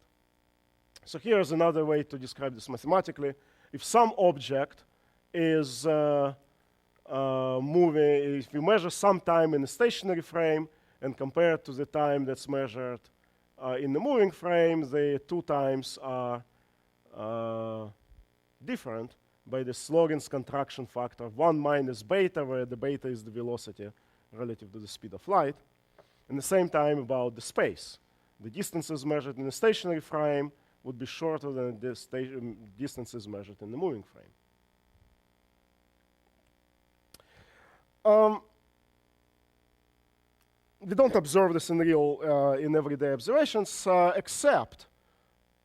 So here's another way to describe this mathematically. If some object is moving, if you measure some time in a stationary frame and compare it to the time that's measured in the moving frame, the two times are different by the Slogin's contraction factor, 1 minus beta, where the beta is the velocity relative to the speed of light. And the same time about the space. The distances measured in a stationary frame would be shorter than the distances measured in the moving frame. We don't observe this in real, in everyday observations, except,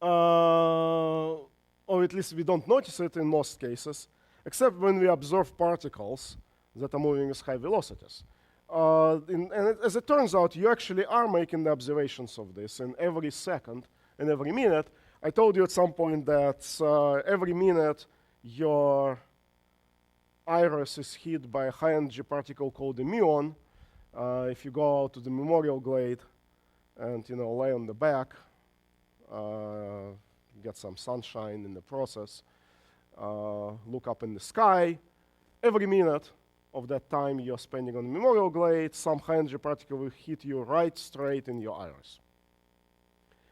or at least we don't notice it in most cases, except when we observe particles that are moving with high velocities. And as it turns out, you actually are making the observations of this in every second and every minute. I told you at some point that every minute your iris is hit by a high-energy particle called a muon. If you go out to the Memorial Glade and lay on the back, get some sunshine in the process, look up in the sky, every minute of that time you're spending on the Memorial Glade, some high-energy particle will hit you right straight in your iris.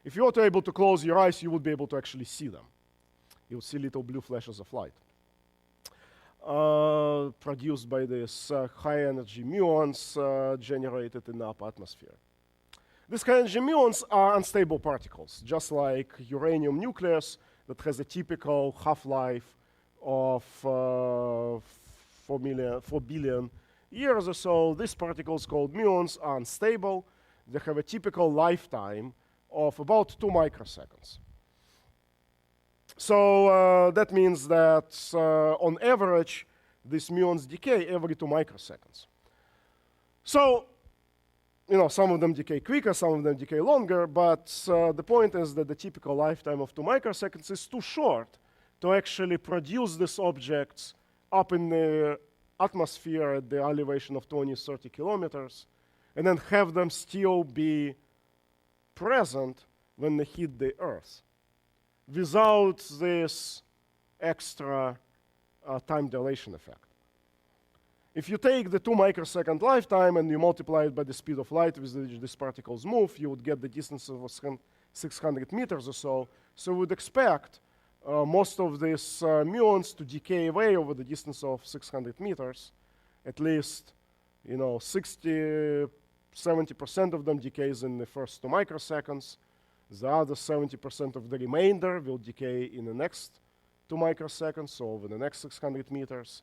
If you were able to close your eyes, you would be able to actually see them. You would see little blue flashes of light produced by these high-energy muons generated in the upper atmosphere. These high-energy muons are unstable particles, just like uranium nucleus that has a typical half-life of 4 billion years or so. These particles called muons are unstable. They have a typical lifetime of about 2 microseconds. So that means that on average, these muons decay every 2 microseconds. So, some of them decay quicker, some of them decay longer, but the point is that the typical lifetime of 2 microseconds is too short to actually produce these objects up in the atmosphere at the elevation of 20, 30 kilometers, and then have them still be present when they hit the Earth without this extra time dilation effect. If you take the 2 microsecond lifetime and you multiply it by the speed of light with which these particles move, you would get the distance of 600 meters or so. So we would expect most of these muons to decay away over the distance of 600 meters. At least, 60, 70% of them decays in the first 2 microseconds. The other 70% of the remainder will decay in the next 2 microseconds, so over the next 600 meters.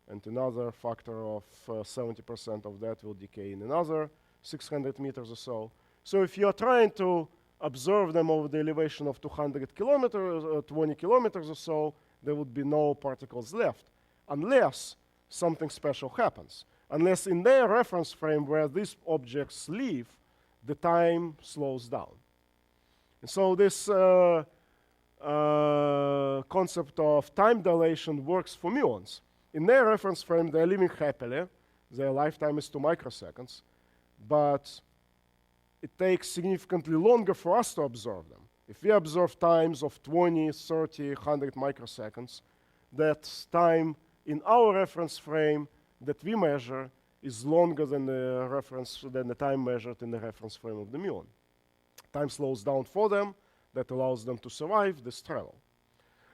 And another factor of 70% of that will decay in another 600 meters or so. So if you're trying to observe them over the elevation of 200 kilometers, 20 kilometers or so, there would be no particles left, unless something special happens. Unless in their reference frame where these objects live, the time slows down. And so this concept of time dilation works for muons. In their reference frame, they're living happily. Their lifetime is 2 microseconds. But it takes significantly longer for us to observe them. If we observe times of 20, 30, 100 microseconds, that time in our reference frame that we measure is longer than the time measured in the reference frame of the muon. Time slows down for them. That allows them to survive this travel.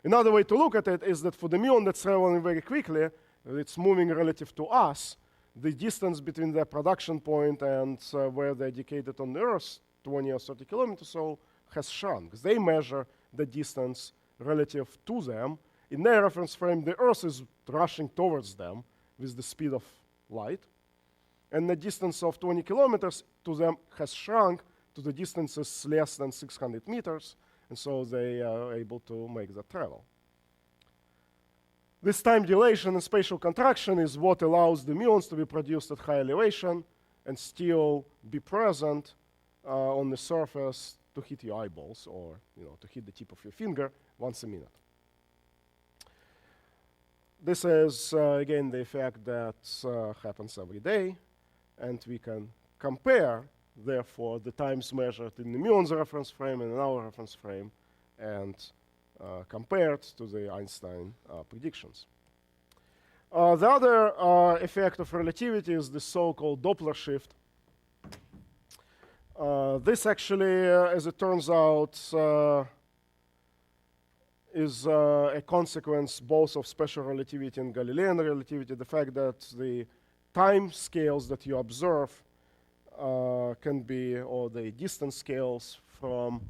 Another way to look at it is that for the muon that's traveling very quickly, it's moving relative to us, the distance between their production point and where they're decayed on the Earth, 20 or 30 kilometers or so, has shrunk. They measure the distance relative to them, in their reference frame, the Earth is rushing towards them with the speed of light. And the distance of 20 kilometers to them has shrunk to the distances less than 600 meters. And so they are able to make that travel. This time dilation and spatial contraction is what allows the muons to be produced at high elevation and still be present on the surface to hit your eyeballs or to hit the tip of your finger once a minute. This is, again, the effect that happens every day. And we can compare, therefore, the times measured in the muon's reference frame and in our reference frame and compared to the Einstein predictions. The other effect of relativity is the so-called Doppler shift. This actually, as it turns out, is a consequence both of special relativity and Galilean relativity, the fact that the time scales that you observe can be, or the distance scales from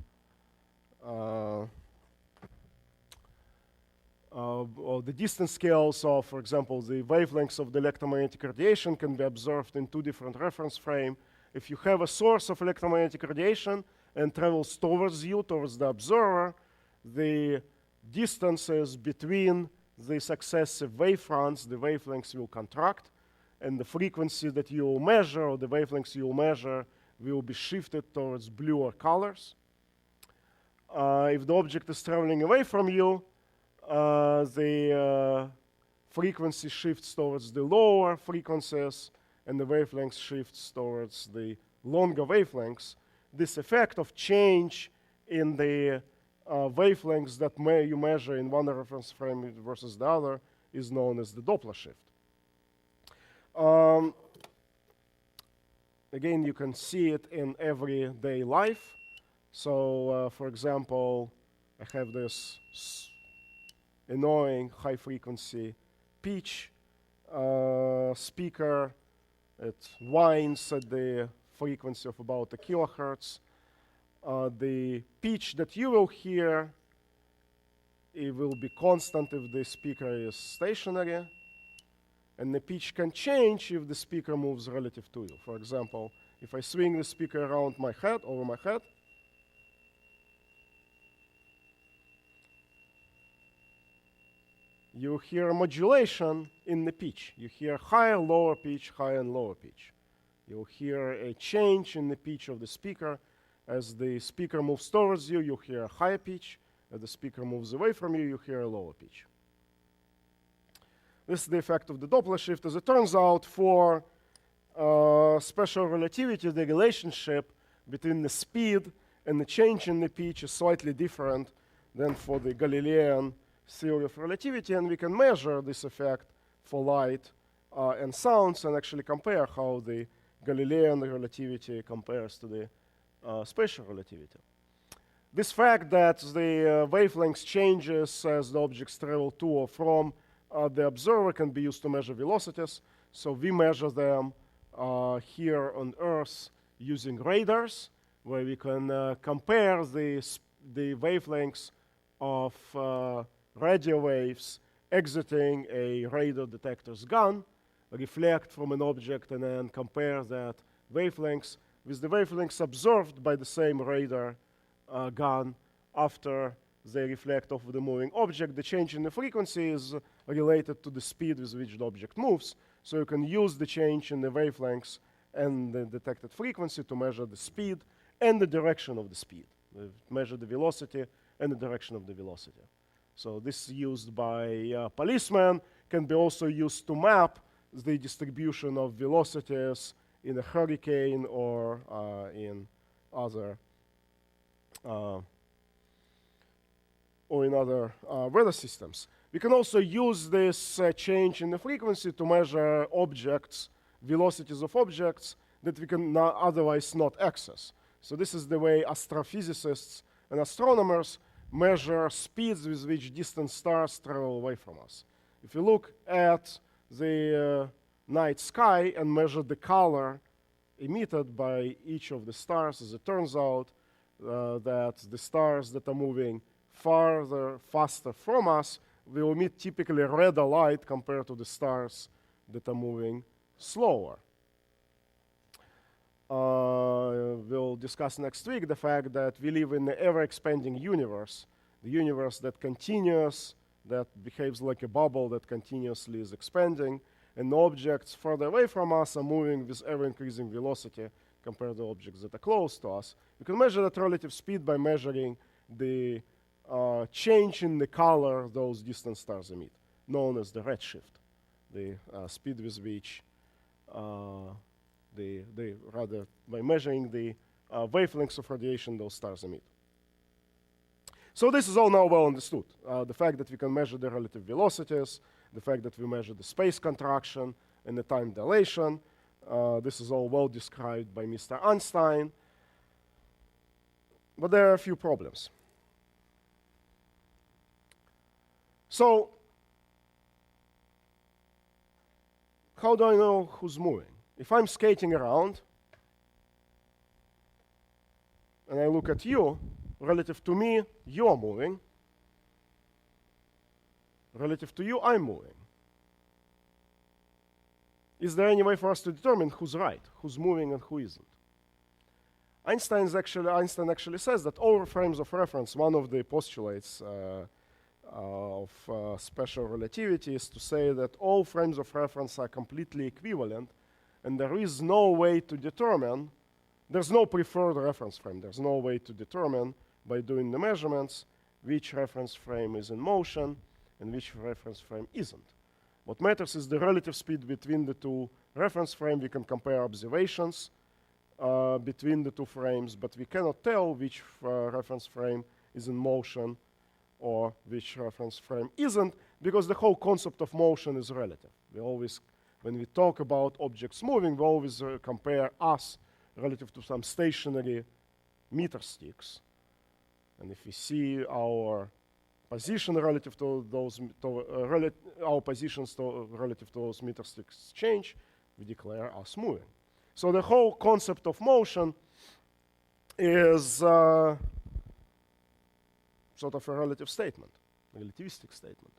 or the distance scales of, for example, the wavelengths of the electromagnetic radiation can be observed in two different reference frames. If you have a source of electromagnetic radiation and travels towards you, towards the observer, the distances between the successive wavefronts, the wavelengths will contract, and the frequency that you will measure, or the wavelengths you will measure, will be shifted towards bluer colors. If the object is traveling away from you, the frequency shifts towards the lower frequencies, and the wavelength shifts towards the longer wavelengths. This effect of change in the wavelengths that you measure in one reference frame versus the other is known as the Doppler shift. Again, you can see it in everyday life. So, for example, I have this annoying high-frequency pitch speaker. It whines at the frequency of about a kilohertz. The pitch that you will hear, it will be constant if the speaker is stationary. And the pitch can change if the speaker moves relative to you. For example, if I swing the speaker around my head, over my head, you hear a modulation in the pitch. You hear higher, lower pitch, higher and lower pitch. You'll hear a change in the pitch of the speaker. As the speaker moves towards you, you hear a higher pitch. As the speaker moves away from you, you hear a lower pitch. This is the effect of the Doppler shift. As it turns out, for special relativity, the relationship between the speed and the change in the pitch is slightly different than for the Galilean theory of relativity, and we can measure this effect for light and sounds and actually compare how the Galilean relativity compares to the spatial relativity. This fact that the wavelength changes as the objects travel to or from the observer can be used to measure velocities. So we measure them here on Earth using radars, where we can compare the wavelengths of radio waves exiting a radar detector's gun, reflect from an object, and then compare that wavelengths with the wavelengths observed by the same radar gun after they reflect off of the moving object. The change in the frequency is related to the speed with which the object moves. So you can use the change in the wavelengths and the detected frequency to measure the speed and the direction of the speed. Measure the velocity and the direction of the velocity. So this is used by policemen, can be also used to map the distribution of velocities in a hurricane or in other weather systems. We can also use this change in the frequency to measure objects, velocities of objects that we can otherwise not access. So this is the way astrophysicists and astronomers measure speeds with which distant stars travel away from us. If you look at the night sky and measure the color emitted by each of the stars, as it turns out that the stars that are moving faster from us, will emit typically redder light compared to the stars that are moving slower. We'll discuss next week the fact that we live in an ever-expanding universe, the universe that continues, that behaves like a bubble that continuously is expanding, and objects further away from us are moving with ever-increasing velocity compared to objects that are close to us. We can measure that relative speed by measuring the change in the color those distant stars emit, known as the redshift, the speed with which rather by measuring the wavelengths of radiation those stars emit. So this is all now well understood. The fact that we can measure the relative velocities, the fact that we measure the space contraction and the time dilation. This is all well described by Mr. Einstein. But there are a few problems. So how do I know who's moving? If I'm skating around and I look at you, relative to me, you are moving. Relative to you, I'm moving. Is there any way for us to determine who's right, who's moving and who isn't? Einstein actually says that all frames of reference, one of the postulates of special relativity is to say that all frames of reference are completely equivalent, and there is no way to determine, there's no preferred reference frame. There's no way to determine by doing the measurements which reference frame is in motion and which reference frame isn't. What matters is the relative speed between the two reference frames. We can compare observations between the two frames, but we cannot tell which reference frame is in motion or which reference frame isn't, because the whole concept of motion is relative. We always, when we talk about objects moving, we always compare us relative to some stationary meter sticks. And if we see our position relative to those, our positions relative to those meter sticks change, we declare us moving. So the whole concept of motion is sort of a relative statement, a relativistic statement.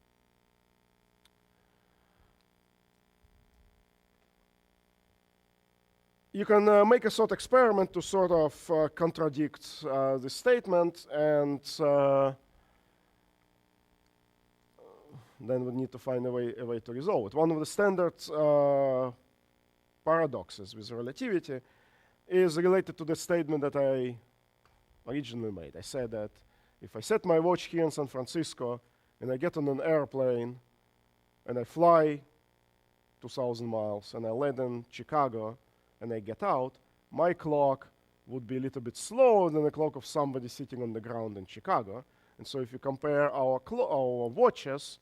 You can make a thought experiment to sort of contradict this statement, and then we need to find a way to resolve it. One of the standard paradoxes with relativity is related to the statement that I originally made. I said that if I set my watch here in San Francisco and I get on an airplane and I fly 2,000 miles and I land in Chicago and I get out, my clock would be a little bit slower than the clock of somebody sitting on the ground in Chicago. And so if you compare our watches,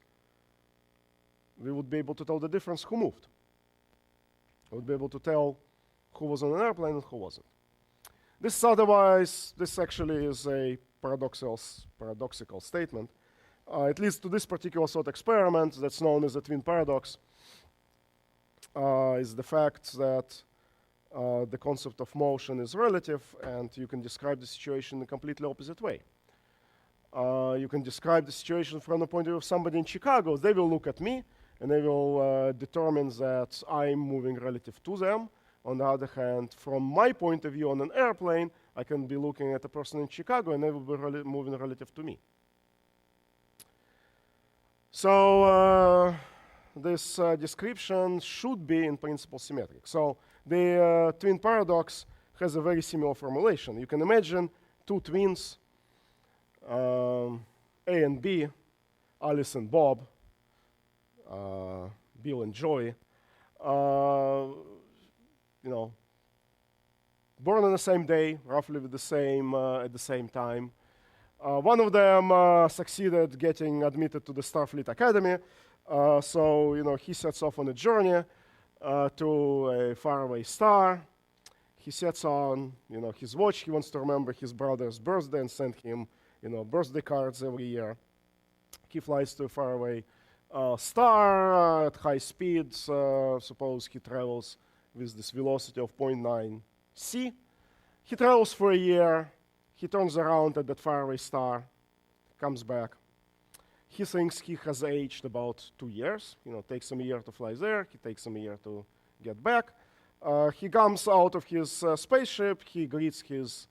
we would be able to tell the difference who moved. We would be able to tell who was on an airplane and who wasn't. This actually is a paradoxical statement. It leads to this particular thought experiment that's known as the twin paradox, is the fact that the concept of motion is relative, and you can describe the situation in a completely opposite way. You can describe the situation from the point of view of somebody in Chicago. They will look at me, and they will determine that I'm moving relative to them. On the other hand, from my point of view on an airplane, I can be looking at a person in Chicago, and they will be moving relative to me. So this description should be, in principle, symmetric. So the twin paradox has a very similar formulation. You can imagine two twins, A and B, Alice and Bob, Bill and Joy, born on the same day, roughly with the same at the same time. One of them succeeded getting admitted to the Starfleet Academy, so he sets off on a journey to a faraway star. He sets on his watch. He wants to remember his brother's birthday and send him birthday cards every year. He flies to a faraway star at high speed. Suppose he travels with this velocity of 0.9 c. He travels for a year. He turns around at that faraway star, comes back. he thinks he has aged about 2 years. Takes him a year to fly there. He takes him a year to get back. He comes out of his spaceship. He greets his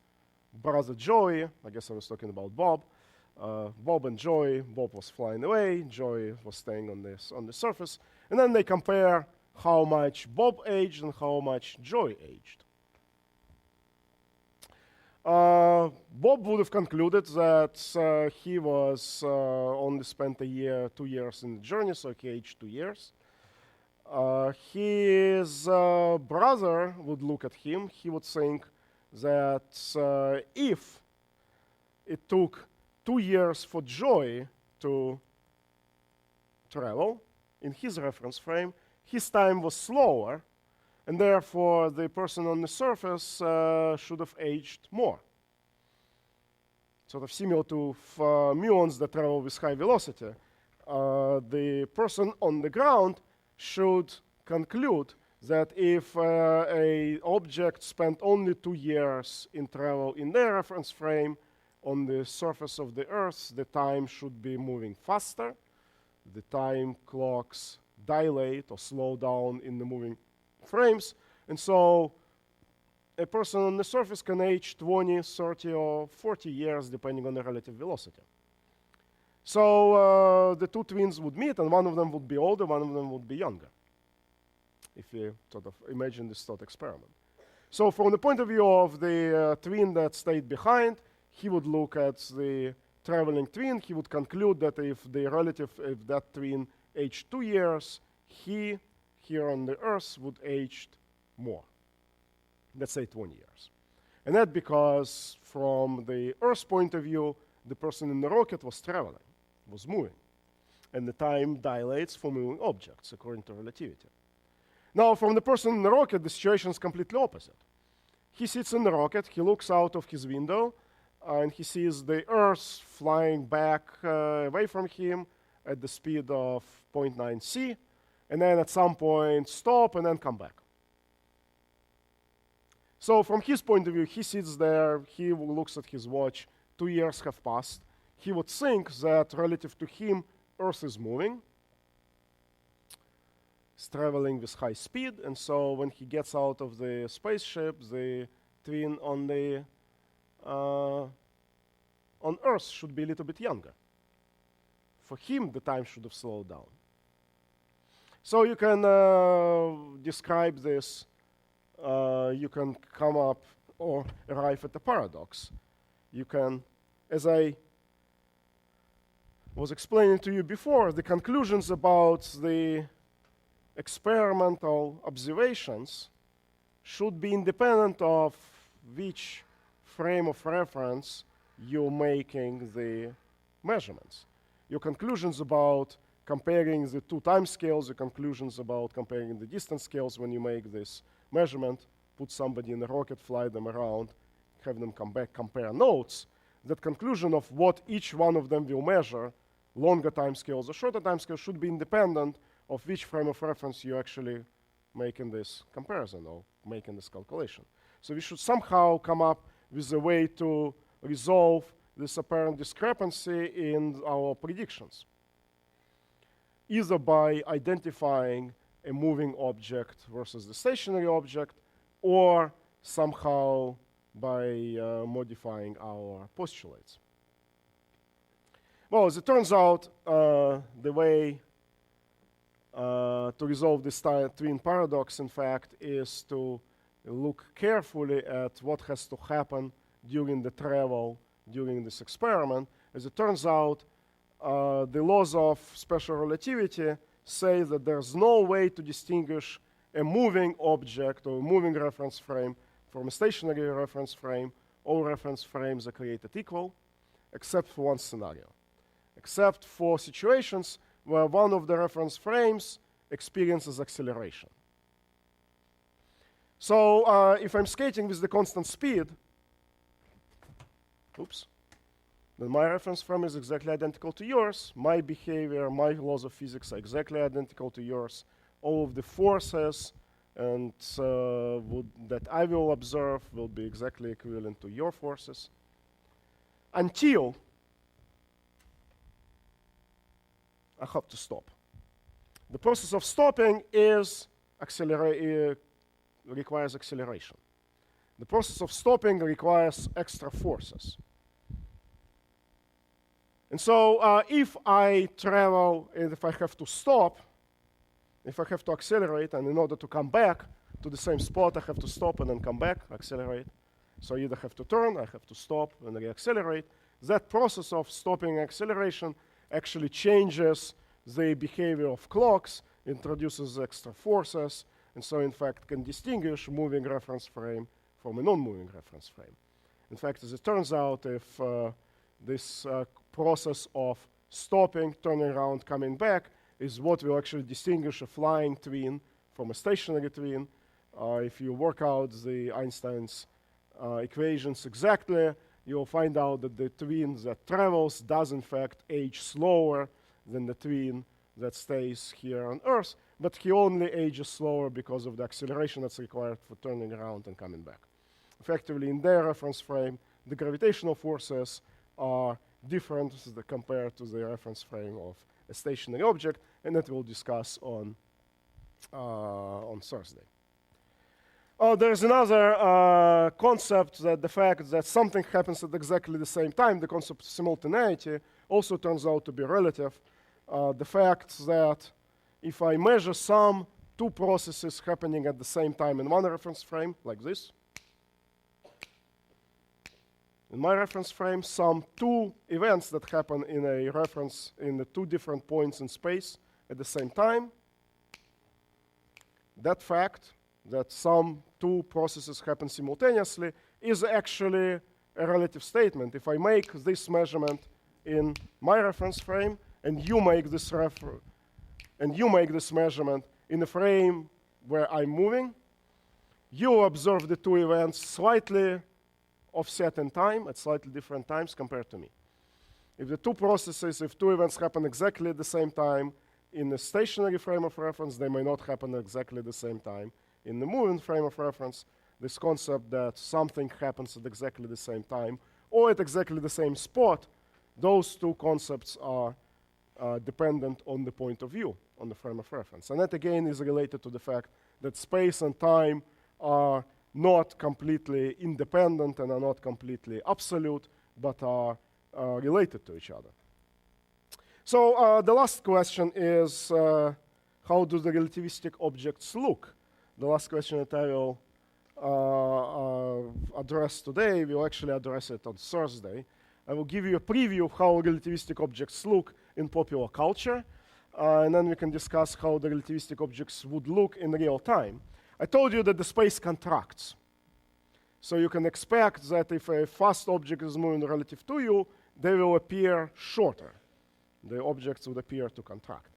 brother Joey. I guess I was talking about Bob. Bob and Joey. Bob was flying away. Joey was staying on the surface. And then they compare how much Bob aged and how much Joey aged. Bob would have concluded that he was only spent 2 years in the journey, so he aged 2 years. His brother would look at him. He would think that if it took 2 years for Joey to travel in his reference frame, his time was slower, and therefore the person on the surface should have aged more. Sort of similar to muons that travel with high velocity. The person on the ground should conclude that if an object spent only 2 years in travel in their reference frame on the surface of the Earth, the time should be moving faster. The time clocks dilate or slow down in the moving frames. And so a person on the surface can age 20, 30, or 40 years, depending on the relative velocity. So the two twins would meet, and one of them would be older, one of them would be younger, if you sort of imagine this thought experiment. So from the point of view of the twin that stayed behind, he would look at the traveling twin. He would conclude that if that twin aged 2 years, he, here on the Earth, would age more. Let's say 20 years. And that's because from the Earth's point of view, the person in the rocket was traveling, was moving. And the time dilates for moving objects, according to relativity. Now, from the person in the rocket, the situation is completely opposite. He sits in the rocket, he looks out of his window, and he sees the Earth flying back away from him at the speed of 0.9 c, and then at some point stop and then come back. So from his point of view, he sits there, he looks at his watch, 2 years have passed. He would think that relative to him, Earth is moving. It's traveling with high speed, and so when he gets out of the spaceship, the twin on Earth should be a little bit younger. For him, the time should have slowed down. So you can describe this. You can come up or arrive at a paradox. You can, as I was explaining to you before, the conclusions about the experimental observations should be independent of which frame of reference you're making the measurements. Your conclusions about comparing the two time scales, your conclusions about comparing the distance scales when you make this measurement, put somebody in a rocket, fly them around, have them come back, compare notes, that conclusion of what each one of them will measure, longer time scales or shorter time scales, should be independent of which frame of reference you're actually making this comparison or making this calculation. So we should somehow come up with a way to resolve this apparent discrepancy in our predictions, either by identifying a moving object versus the stationary object, or somehow by modifying our postulates. Well, as it turns out, the way to resolve this twin paradox, in fact, is to look carefully at what has to happen during the travel during this experiment. As it turns out, the laws of special relativity say that there's no way to distinguish a moving object or a moving reference frame from a stationary reference frame. All reference frames are created equal, except for one scenario, except for situations where one of the reference frames experiences acceleration. So if I'm skating with the constant speed, then my reference frame is exactly identical to yours. My behavior, my laws of physics are exactly identical to yours. All of the forces and that I will observe will be exactly equivalent to your forces, until I have to stop. The process of stopping is requires acceleration. The process of stopping requires extra forces. And so if I travel, and if I have to stop, if I have to accelerate, and in order to come back to the same spot, I have to stop and then come back, accelerate. So I either have to turn, I have to stop and reaccelerate. That process of stopping and acceleration actually changes the behavior of clocks, introduces extra forces, and so in fact can distinguish moving reference frame from a non-moving reference frame. In fact, as it turns out, if this process of stopping, turning around, coming back is what will actually distinguish a flying twin from a stationary twin. If you work out the Einstein's equations exactly, you'll find out that the twin that travels does in fact age slower than the twin that stays here on Earth, but he only ages slower because of the acceleration that's required for turning around and coming back. Effectively, in their reference frame, the gravitational forces are different compared to the reference frame of a stationary object, and that we'll discuss on Thursday. There's another concept, that the fact that something happens at exactly the same time, the concept of simultaneity, also turns out to be relative. The fact that if I measure some two processes happening at the same time in one reference frame, like this, in my reference frame, some two events that happen in a reference in the two different points in space at the same time, that fact that some two processes happen simultaneously is actually a relative statement. If I make this measurement in my reference frame and you make this measurement in a frame where I'm moving, you observe the two events slightly offset in time at slightly different times compared to me. If the two processes, if two events happen exactly at the same time in a stationary frame of reference, they may not happen exactly at the same time in the moving frame of reference. This concept that something happens at exactly the same time or at exactly the same spot, those two concepts are dependent on the point of view, on the frame of reference. And that again is related to the fact that space and time are not completely independent and are not completely absolute, but are related to each other. So the last question is, how do the relativistic objects look? The last question that I will address today, we'll actually address it on Thursday. I will give you a preview of how relativistic objects look in popular culture, and then we can discuss how the relativistic objects would look in real time. I told you that the space contracts. So you can expect that if a fast object is moving relative to you, they will appear shorter. The objects would appear to contract.